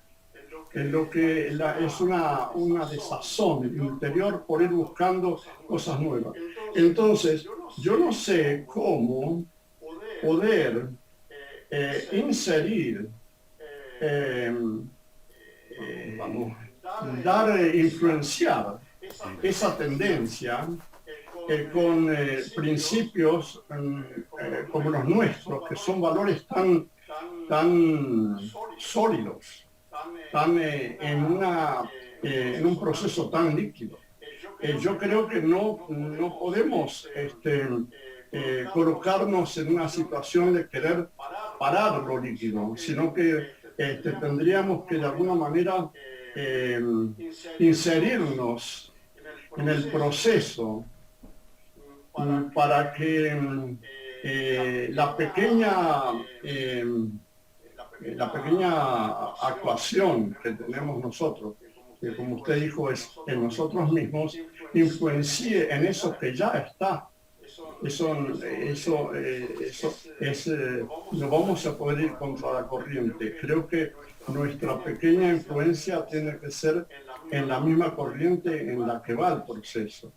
es una desazón interior por ir buscando cosas nuevas. Entonces, yo no sé cómo poder inserir, influenciar esa tendencia con principios como los nuestros, que son valores tan sólidos, tan en un proceso tan líquido. Yo creo que no podemos colocarnos en una situación de querer parar lo líquido, sino que tendríamos que de alguna manera inserirnos en el proceso para que la pequeña actuación que tenemos nosotros, que como usted dijo es en nosotros mismos, influencie en eso que ya está. No vamos a poder ir contra la corriente. Creo que nuestra pequeña influencia tiene que ser en la misma corriente en la que va el proceso.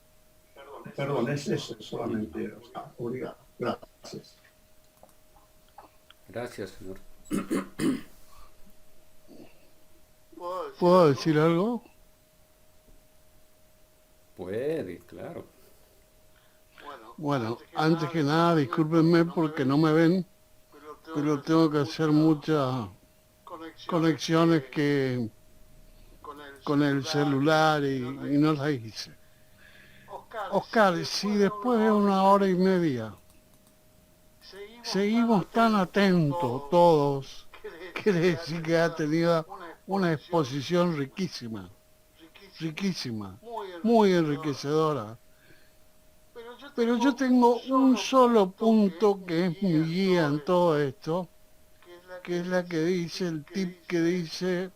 Perdón, es eso solamente. Obrigado. Gracias. Gracias, señor. ¿Puedo decir algo? Puede, claro. Bueno, antes que nada, discúlpenme porque no me ven, pero tengo que hacer muchas conexiones que con el celular y no las hice. Oscar, si después de 1 hora y media seguimos tan atentos todos, quiere decir que ha tenido una exposición riquísima, muy enriquecedora. Pero yo tengo un solo punto que es mi guía en todo esto, que es la que dice, el tip que dice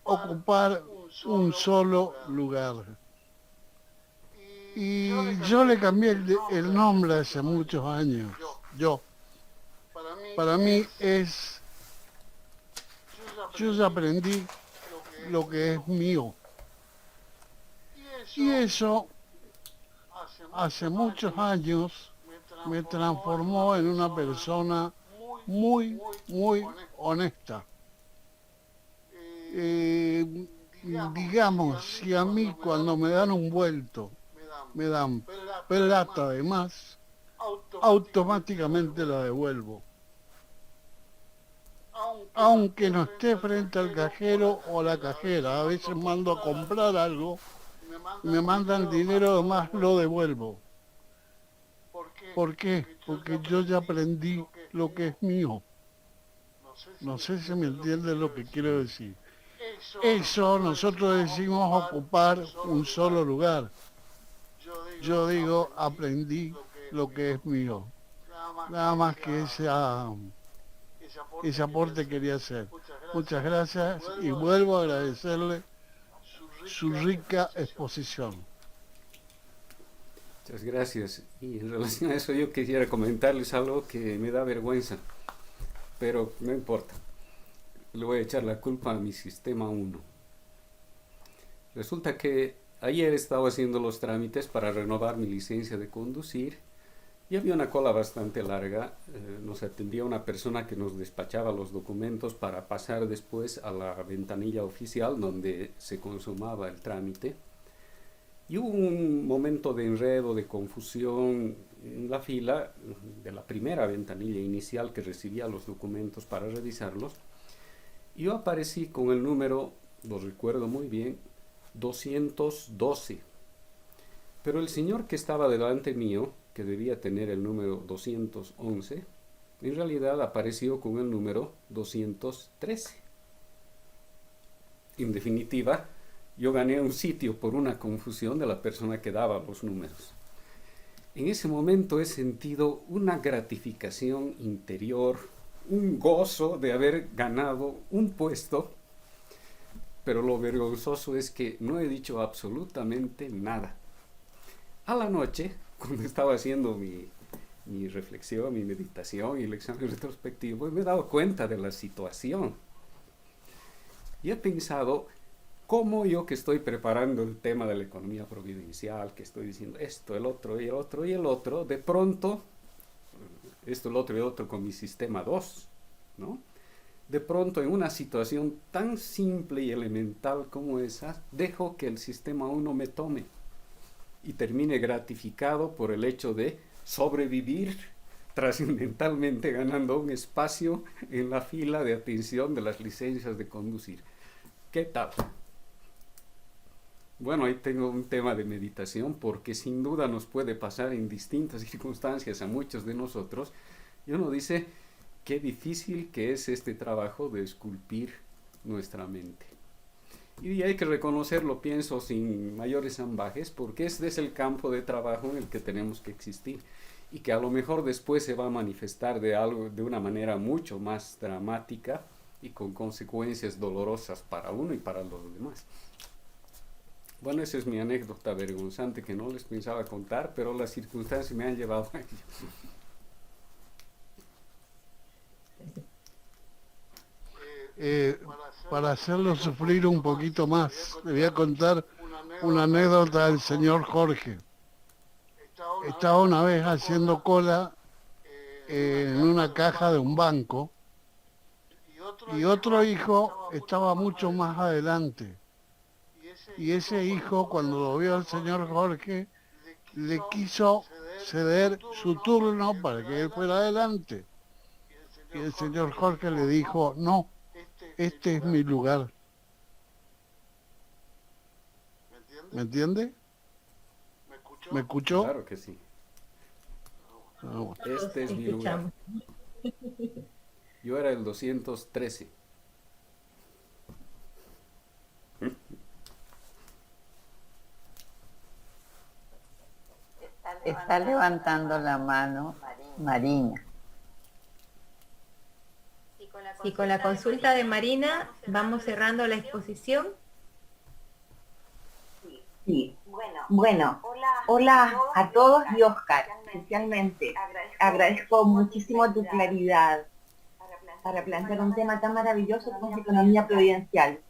ocupar un solo lugar. Y yo le cambié el nombre hace muchos años. Para mí es, yo ya aprendí lo que es mío. Y eso hace muchos años me transformó en una persona muy honesta. Digamos, si a mí cuando me dan un vuelto, me dan plata de más, automáticamente la devuelvo. Aunque no esté frente al cajero o la cajera, a veces mando a comprar algo, me mandan dinero de más, lo devuelvo. ¿Por qué? Porque yo ya aprendí lo que es mío. No sé si me entienden lo que quiero decir. Eso nosotros decimos ocupar un solo lugar. Yo digo, aprendí lo que es mío. Nada más que ese aporte quería hacer. Muchas gracias y vuelvo a agradecerle su rica exposición. Muchas gracias. Y en relación a eso yo quisiera comentarles algo que me da vergüenza, pero no importa. Le voy a echar la culpa a mi sistema 1. Resulta que ayer estaba haciendo los trámites para renovar mi licencia de conducir Y había una cola bastante larga, nos atendía una persona que nos despachaba los documentos para pasar después a la ventanilla oficial donde se consumaba el trámite. Y hubo un momento de enredo, de confusión en la fila de la primera ventanilla inicial que recibía los documentos para revisarlos. Y yo aparecí con el número, lo recuerdo muy bien, 212. Pero el señor que estaba delante mío, que debía tener el número 211, en realidad apareció con el número 213. En definitiva, yo gané un sitio por una confusión de la persona que daba los números. En ese momento he sentido una gratificación interior, un gozo de haber ganado un puesto, pero lo vergonzoso es que no he dicho absolutamente nada. A la noche, cuando estaba haciendo mi reflexión, mi meditación y el examen retrospectivo, me he dado cuenta de la situación. Y he pensado, ¿cómo yo que estoy preparando el tema de la economía providencial, que estoy diciendo esto, el otro y el otro y el otro, de pronto, esto, el otro y el otro con mi sistema 2, ¿no? De pronto, en una situación tan simple y elemental como esa, dejo que el sistema 1 me tome y termine gratificado por el hecho de sobrevivir trascendentalmente, ganando un espacio en la fila de atención de las licencias de conducir. ¿Qué tal? Bueno, ahí tengo un tema de meditación, porque sin duda nos puede pasar en distintas circunstancias a muchos de nosotros, y uno dice, qué difícil que es este trabajo de esculpir nuestra mente. Y hay que reconocerlo, pienso, sin mayores ambajes, porque este es el campo de trabajo en el que tenemos que existir, y que a lo mejor después se va a manifestar de una manera mucho más dramática y con consecuencias dolorosas para uno y para los demás. Bueno, esa es mi anécdota vergonzante que no les pensaba contar, pero las circunstancias me han llevado a ello. Para hacerlo sufrir un poquito más, le voy a contar una anécdota del señor Jorge. Estaba una vez haciendo cola en una caja de un banco y otro hijo estaba mucho más adelante. Y ese hijo, cuando lo vio al señor Jorge, le quiso ceder su turno para que él fuera adelante. Y el señor Jorge le dijo, no, este es mi lugar. ¿Me entiende? ¿Me escuchó? Claro que sí. No. Este es mi lugar. Yo era el 213. Está levantando la mano Marina. Y con la consulta de Marina vamos cerrando la exposición. Sí. Bueno, hola a todos y Oscar, especialmente. Agradezco muchísimo tu claridad para plantear un tema tan maravilloso como es la economía providencial.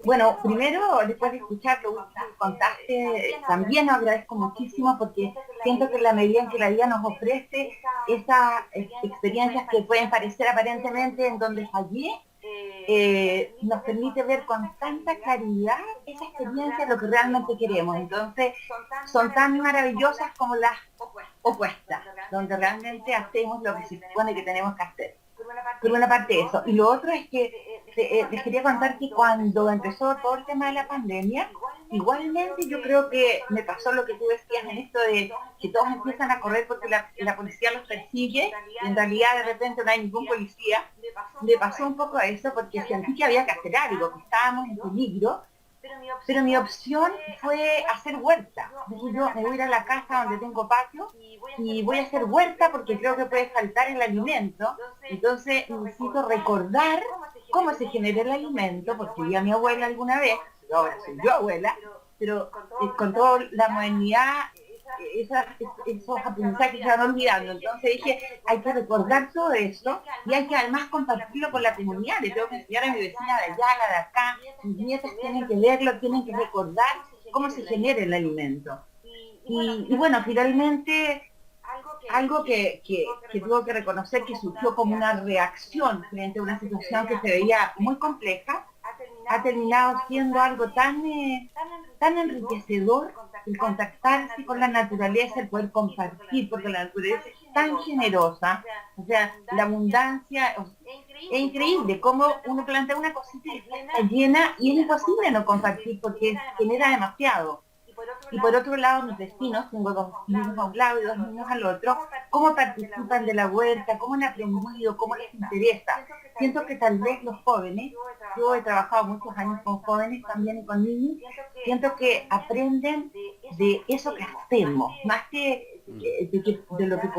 Bueno, primero, después de escuchar lo último que contaste, también lo agradezco muchísimo porque siento que en la medida en que la vida nos ofrece esas experiencias que pueden parecer aparentemente en donde fallé, nos permite ver con tanta claridad esa experiencia lo que realmente queremos. Entonces, son tan maravillosas como las opuestas, donde realmente hacemos lo que se supone que tenemos que hacer. Por una parte eso. Y lo otro es que les quería contar que cuando empezó todo el tema de la pandemia, igualmente yo creo que me pasó lo que tú decías en esto de que todos empiezan a correr porque la policía los persigue, y en realidad de repente no hay ningún policía. Me pasó un poco eso porque sentí que había que hacer algo, que estábamos en peligro, pero mi opción fue hacer huerta. Dije yo, me voy a ir a la casa donde tengo patio y voy a hacer huerta porque creo que puede faltar el alimento. Entonces necesito recordar cómo se genera el alimento, porque vi a mi abuela alguna vez, ahora soy yo abuela, pero con toda la modernidad esos aprendizajes se van olvidando. Entonces dije, hay que recordar todo eso y hay que además compartirlo con la comunidad. Le tengo que enseñar a mi vecina de allá, la de acá, mis nietos tienen que verlo, tienen que recordar cómo se genera el alimento. Y bueno, finalmente algo que tuvo que reconocer que surgió como una reacción frente a una situación que se veía muy compleja, ha terminado siendo algo tan enriquecedor el contactarse con la naturaleza, el poder compartir, porque la naturaleza es tan generosa, o sea, la abundancia es increíble, cómo uno plantea una cosita y está llena y es imposible no compartir porque genera demasiado. Y por otro lado, mis vecinos, tengo 2 niños a un lado y 2 niños al otro, cómo participan de la huerta, cómo han aprendido, cómo les interesa. Siento que tal vez los jóvenes, yo he trabajado muchos años con jóvenes también y con niños, siento que aprenden de eso que hacemos, más que de lo que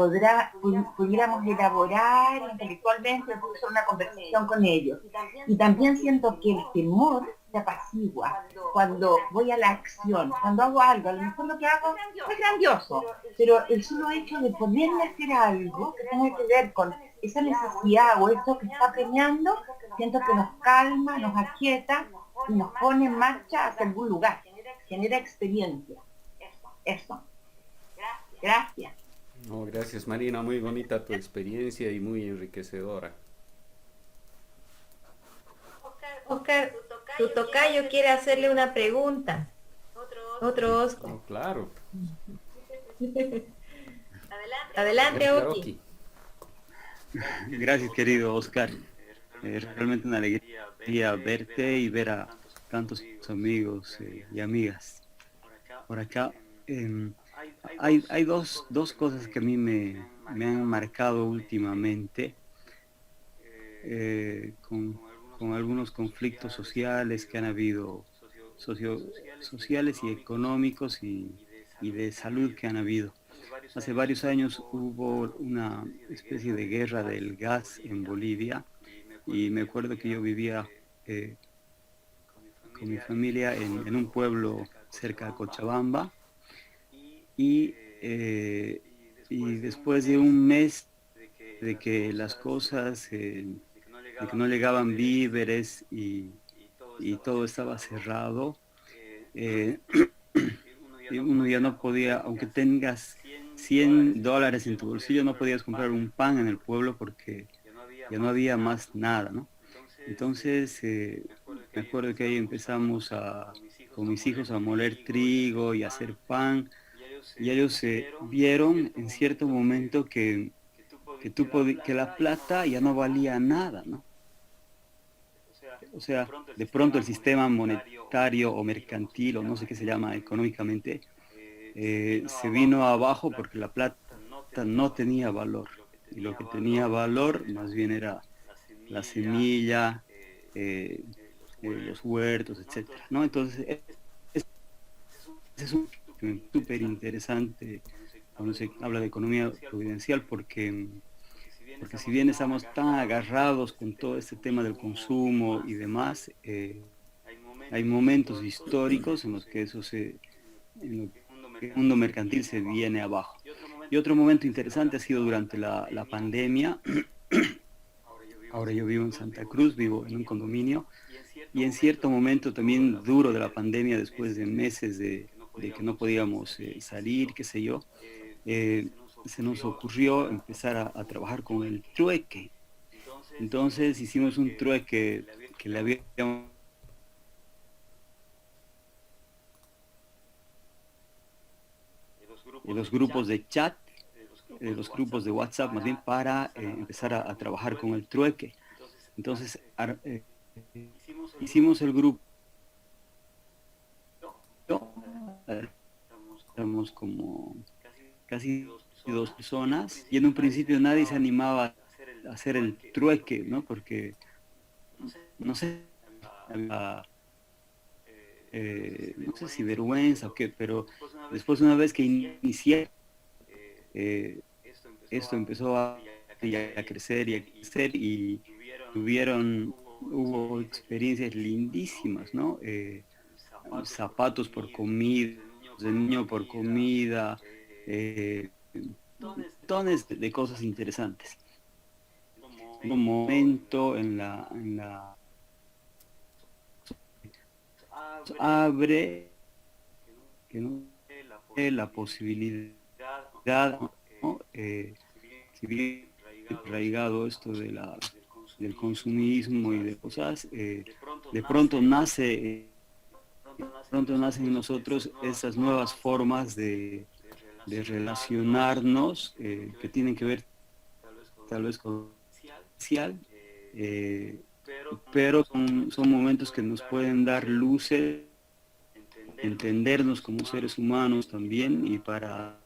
pudiéramos elaborar intelectualmente, incluso una conversación con ellos. Y también siento que el temor se apacigua cuando voy a la acción, cuando hago algo, a lo mejor lo que hago es grandioso, pero el solo hecho de ponerme a hacer algo que tenga que ver con esa necesidad o eso que está premiando, siento que nos calma, nos aquieta y nos pone en marcha hacia algún lugar, genera experiencia. Eso. Gracias. No, gracias Marina, muy bonita tu experiencia y muy enriquecedora. Oscar, tu tocayo quiere hacerle una pregunta. Otro Oscar. Oh, claro. Adelante, Oki. Gracias, querido Oscar. Realmente una alegría verte y ver a tantos amigos y amigas. Por acá hay dos cosas que a mí me han marcado últimamente con algunos conflictos sociales que han habido, sociales y económicos y de salud que han habido. Hace varios años hubo una especie de guerra del gas en Bolivia y me acuerdo que yo vivía con mi familia en un pueblo cerca de Cochabamba y después de un mes de que las cosas, de que no llegaban víveres y todo estaba cerrado, y uno ya no podía, aunque tengas $100 en tu bolsillo, no podías comprar un pan en el pueblo porque ya no había más nada, ¿no? Entonces, me acuerdo que ahí empezamos con mis hijos a moler trigo y a hacer pan, y ellos vieron en cierto momento que la plata ya no valía nada, ¿no? O sea, de pronto el sistema monetario o mercantil, o no sé qué se llama económicamente, se vino abajo porque la plata no tenía valor. Y lo que tenía valor más bien era la semilla, los huertos, etcétera, ¿no? Entonces, es súper interesante cuando se habla de economía providencial porque si bien estamos tan agarrados con todo este tema del consumo y demás, hay momentos históricos en los que en el mundo mercantil se viene abajo. Y otro momento interesante ha sido durante la pandemia. Ahora yo vivo en Santa Cruz, vivo en un condominio, y en cierto momento también duro de la pandemia, después de meses de que no podíamos salir, qué sé yo, se nos ocurrió empezar a trabajar con el trueque. Entonces hicimos un trueque que le habíamos los grupos de chat, los grupos de WhatsApp más bien, para empezar a trabajar con el trueque. Entonces hicimos el grupo, éramos como casi 2 personas, y en un principio nadie se animaba a hacer el trueque, ¿no? Porque no sé, no sé si vergüenza o qué, pero después, una vez que inicié, esto empezó a crecer y hubo experiencias lindísimas, ¿no? Zapatos por comida, de niño por comida, montones de cosas interesantes. Un momento en la abre que no la posibilidad Si bien arraigado esto del consumismo y de cosas, de pronto nacen en nosotros esas nuevas formas de relacionarnos que tienen que ver tal vez con social, pero son momentos que nos pueden dar luces, entendernos como seres humanos también y para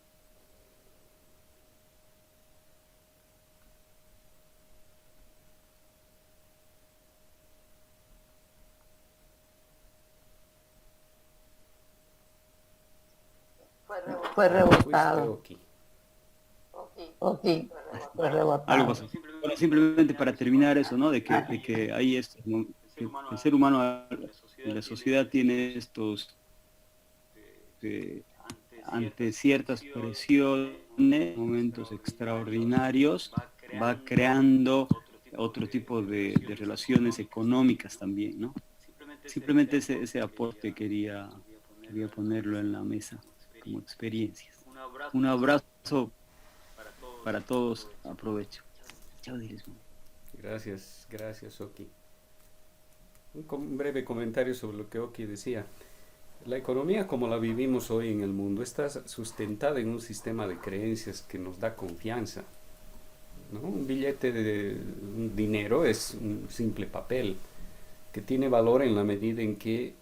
Fue rebotado. Ok, fue rebotado. algo pasó. Bueno, simplemente para terminar eso, ¿no? De que hay esto, ¿no? Que el ser humano en la sociedad tiene estos ante ciertas presiones, momentos extraordinarios, va creando otro tipo de relaciones económicas también, ¿no? Simplemente ese aporte quería ponerlo en la mesa como experiencias. Un abrazo para todos, aprovecho. Chao, Dilismo. Gracias Oki. Un breve comentario sobre lo que Oki decía. La economía como la vivimos hoy en el mundo está sustentada en un sistema de creencias que nos da confianza, ¿no? Un billete de un dinero es un simple papel que tiene valor en la medida en que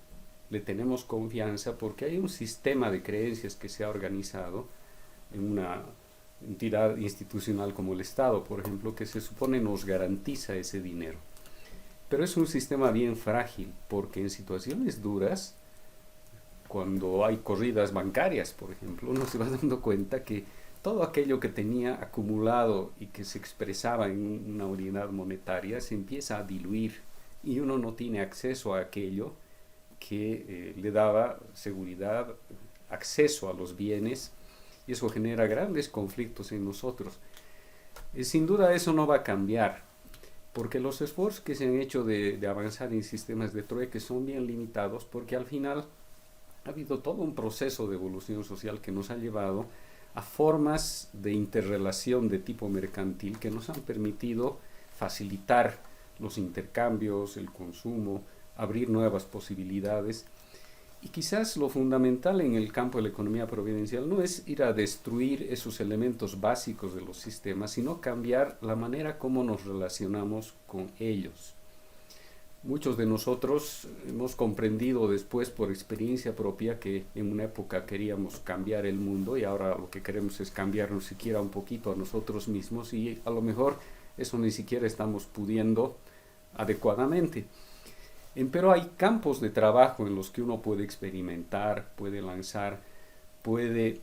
le tenemos confianza porque hay un sistema de creencias que se ha organizado en una entidad institucional como el Estado, por ejemplo, que se supone nos garantiza ese dinero. Pero es un sistema bien frágil porque en situaciones duras, cuando hay corridas bancarias, por ejemplo, uno se va dando cuenta que todo aquello que tenía acumulado y que se expresaba en una unidad monetaria se empieza a diluir y uno no tiene acceso a aquello que le daba seguridad, acceso a los bienes, y eso genera grandes conflictos en nosotros. Sin duda eso no va a cambiar, porque los esfuerzos que se han hecho de avanzar en sistemas de trueque son bien limitados, porque al final ha habido todo un proceso de evolución social que nos ha llevado a formas de interrelación de tipo mercantil que nos han permitido facilitar los intercambios, el consumo, abrir nuevas posibilidades. Y quizás lo fundamental en el campo de la economía providencial no es ir a destruir esos elementos básicos de los sistemas, sino cambiar la manera como nos relacionamos con ellos. Muchos de nosotros hemos comprendido después por experiencia propia que en una época queríamos cambiar el mundo y ahora lo que queremos es cambiarnos siquiera un poquito a nosotros mismos y a lo mejor eso ni siquiera estamos pudiendo adecuadamente. Pero hay campos de trabajo en los que uno puede experimentar, puede lanzar, puede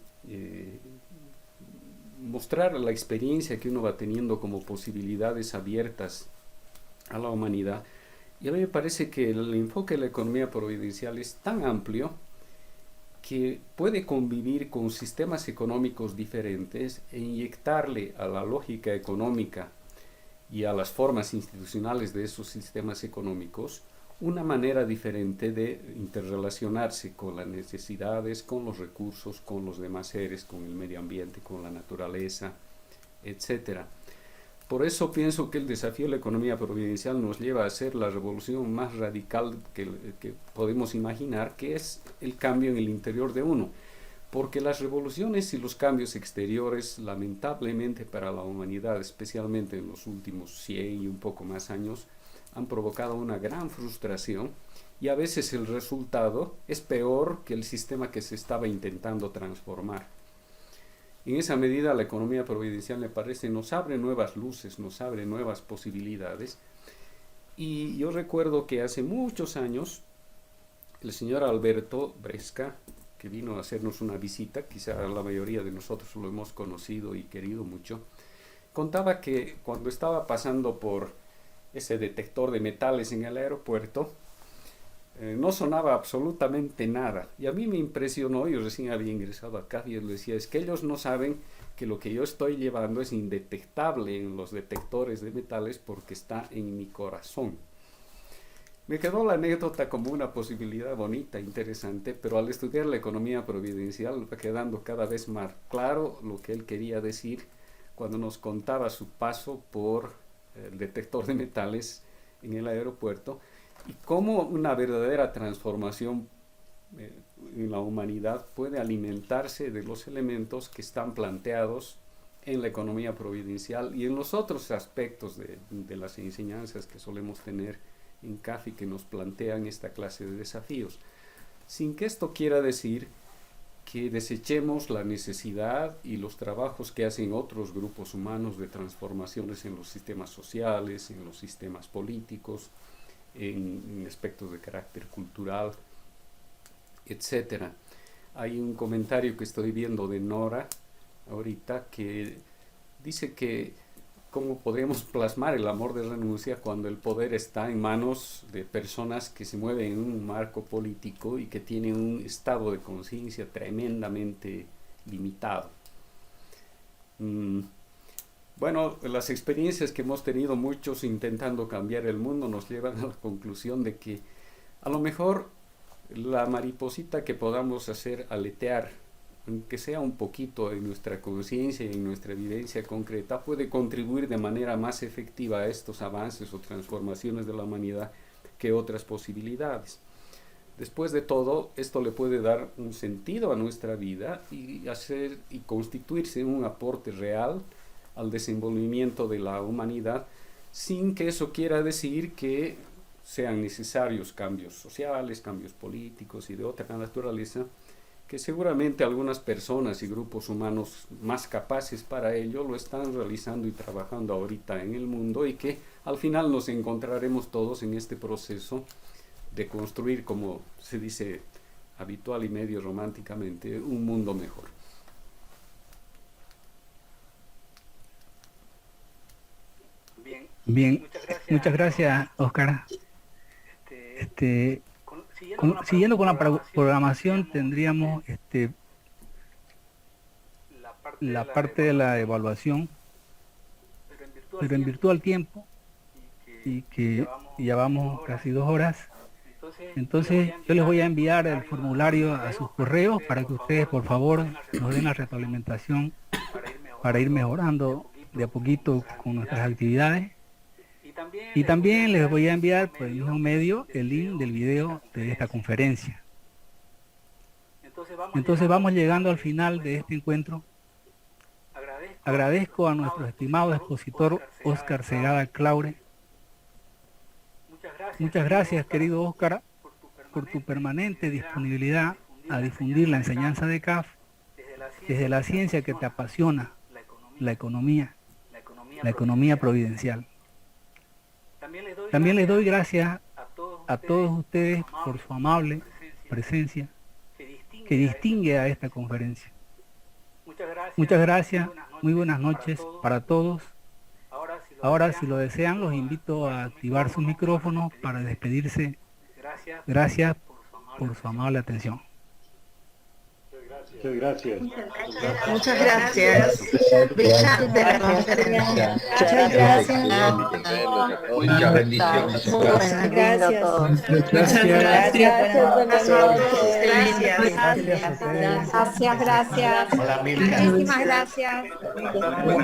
mostrar la experiencia que uno va teniendo como posibilidades abiertas a la humanidad. Y a mí me parece que el enfoque de la economía providencial es tan amplio que puede convivir con sistemas económicos diferentes e inyectarle a la lógica económica y a las formas institucionales de esos sistemas económicos una manera diferente de interrelacionarse con las necesidades, con los recursos, con los demás seres, con el medio ambiente, con la naturaleza, etc. Por eso pienso que el desafío de la economía providencial nos lleva a hacer la revolución más radical que podemos imaginar, que es el cambio en el interior de uno. Porque las revoluciones y los cambios exteriores, lamentablemente para la humanidad, especialmente en los últimos 100 y un poco más años, han provocado una gran frustración y a veces el resultado es peor que el sistema que se estaba intentando transformar. En esa medida la economía providencial, me parece, nos abre nuevas luces, nos abre nuevas posibilidades. Y yo recuerdo que hace muchos años el señor Alberto Bresca, que vino a hacernos una visita, quizá la mayoría de nosotros lo hemos conocido y querido mucho, contaba que cuando estaba pasando por ese detector de metales en el aeropuerto, no sonaba absolutamente nada. Y a mí me impresionó, yo recién había ingresado acá, y él decía, es que ellos no saben que lo que yo estoy llevando es indetectable en los detectores de metales porque está en mi corazón. Me quedó la anécdota como una posibilidad bonita, interesante, pero al estudiar la economía providencial va quedando cada vez más claro lo que él quería decir cuando nos contaba su paso por el detector de metales en el aeropuerto y cómo una verdadera transformación en la humanidad puede alimentarse de los elementos que están planteados en la economía providencial y en los otros aspectos de las enseñanzas que solemos tener en CAF y que nos plantean esta clase de desafíos. Sin que esto quiera decir que desechemos la necesidad y los trabajos que hacen otros grupos humanos de transformaciones en los sistemas sociales, en los sistemas políticos, en aspectos de carácter cultural, etcétera. Hay un comentario que estoy viendo de Nora ahorita que dice que cómo podemos plasmar el amor de renuncia cuando el poder está en manos de personas que se mueven en un marco político y que tienen un estado de conciencia tremendamente limitado. Bueno, las experiencias que hemos tenido muchos intentando cambiar el mundo nos llevan a la conclusión de que a lo mejor la mariposita que podamos hacer aletear, aunque sea un poquito en nuestra conciencia y en nuestra vivencia concreta, puede contribuir de manera más efectiva a estos avances o transformaciones de la humanidad que otras posibilidades. Después de todo, esto le puede dar un sentido a nuestra vida y hacer y constituirse un aporte real al desenvolvimiento de la humanidad, sin que eso quiera decir que sean necesarios cambios sociales, cambios políticos y de otra naturaleza, que seguramente algunas personas y grupos humanos más capaces para ello lo están realizando y trabajando ahorita en el mundo y que al final nos encontraremos todos en este proceso de construir, como se dice habitual y medio románticamente, un mundo mejor. Bien, muchas gracias, Óscar. Siguiendo con la programación, tendríamos la parte de la evaluación, pero en virtud del tiempo, y que ya vamos casi 2 horas, entonces yo les voy a enviar el formulario a sus correos para que ustedes, por favor, nos den la retroalimentación para ir mejorando de a poquito con nuestras actividades. Y también les voy a enviar por el mismo medio el link del video de esta conferencia. Entonces vamos llegando al final de este encuentro. Agradezco a nuestro estimado expositor Óscar Segada Claure. Muchas gracias, querido Óscar, por tu permanente disponibilidad a difundir la enseñanza de CAF desde la ciencia que te apasiona, la economía providencial. También les doy gracias a todos ustedes por su amable presencia que distingue a esta conferencia. Muchas gracias, muy buenas noches para todos. Ahora, si lo desean, los invito a activar sus micrófonos para despedirse. Gracias por su amable atención. Muchas gracias. Muchas gracias. Brillante la conferencia. Muchas gracias. Muchas bendiciones. Muchas gracias. Muchas gracias. Gracias. Hola, Milka. Muchísimas gracias.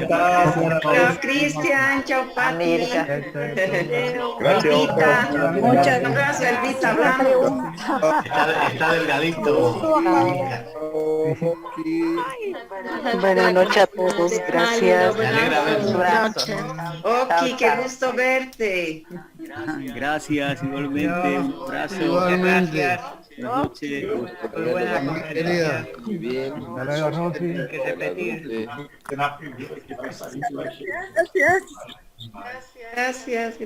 Chao, Cristian. Chao, Pati. Gracias. Muchas gracias, Elvita. Hablamos. Está delgadito. Buenas noches a todos, gracias. Buenas noches. Oki, qué gusto verte. Gracias, igualmente. Un abrazo. Igualmente. Buenas noches. Muy buena, Querida. Muy bien. Hasta luego, Rosy. Que se petire. Gracias.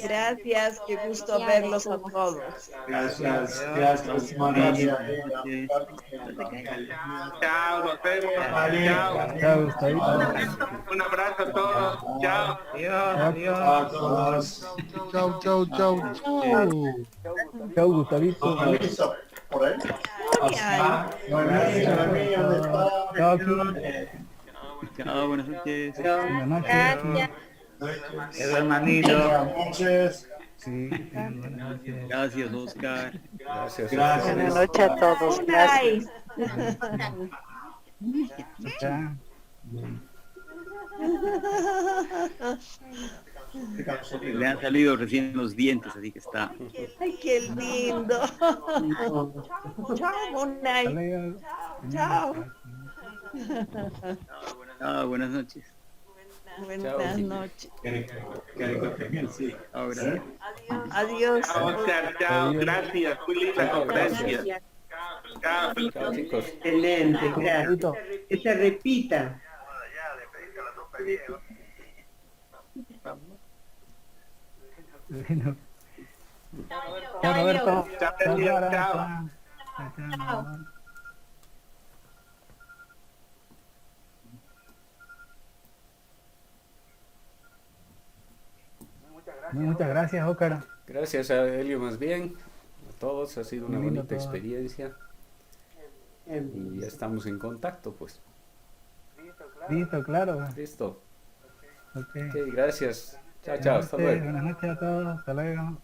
Gracias, qué gusto verlos a todos. Gracias. Chao, nos vemos. Chao, Gustavito. Un abrazo a todos. Chao. Adiós. Chau, chau, chau, chau. Chau, Gustavito. ¿Por ahí? Noemí, ¿dónde está? Chao, Chao, buenas noches. buenas noches. Gracias. Hermanito. Buenas noches. Sí, buenas noches. Gracias, Oscar. Gracias. Buenas noches a todos. Gracias. Ya. Le han salido recién los dientes, así que está. Ay, qué lindo. Chao, Monay. Chao. Ah, buenas noches. Buenas noches. Sí, ahora. Adiós. Chao, Oscar, chao, gracias, muy linda conferencia. Chao. Chao, chicos. Excelente, gracias. Que se repita. Bueno. Chao, Chao, Roberto. Chao, Chao, Clara. chao. Chao. Muchas gracias, Óscar. Gracias a Helio más bien, a todos, ha sido una Muy lindo bonita todo. experiencia y ya estamos en contacto pues. Listo, claro. Listo. Ok. Ok, gracias. Chao, chao, hasta luego. Buenas noches a todos. Hasta luego.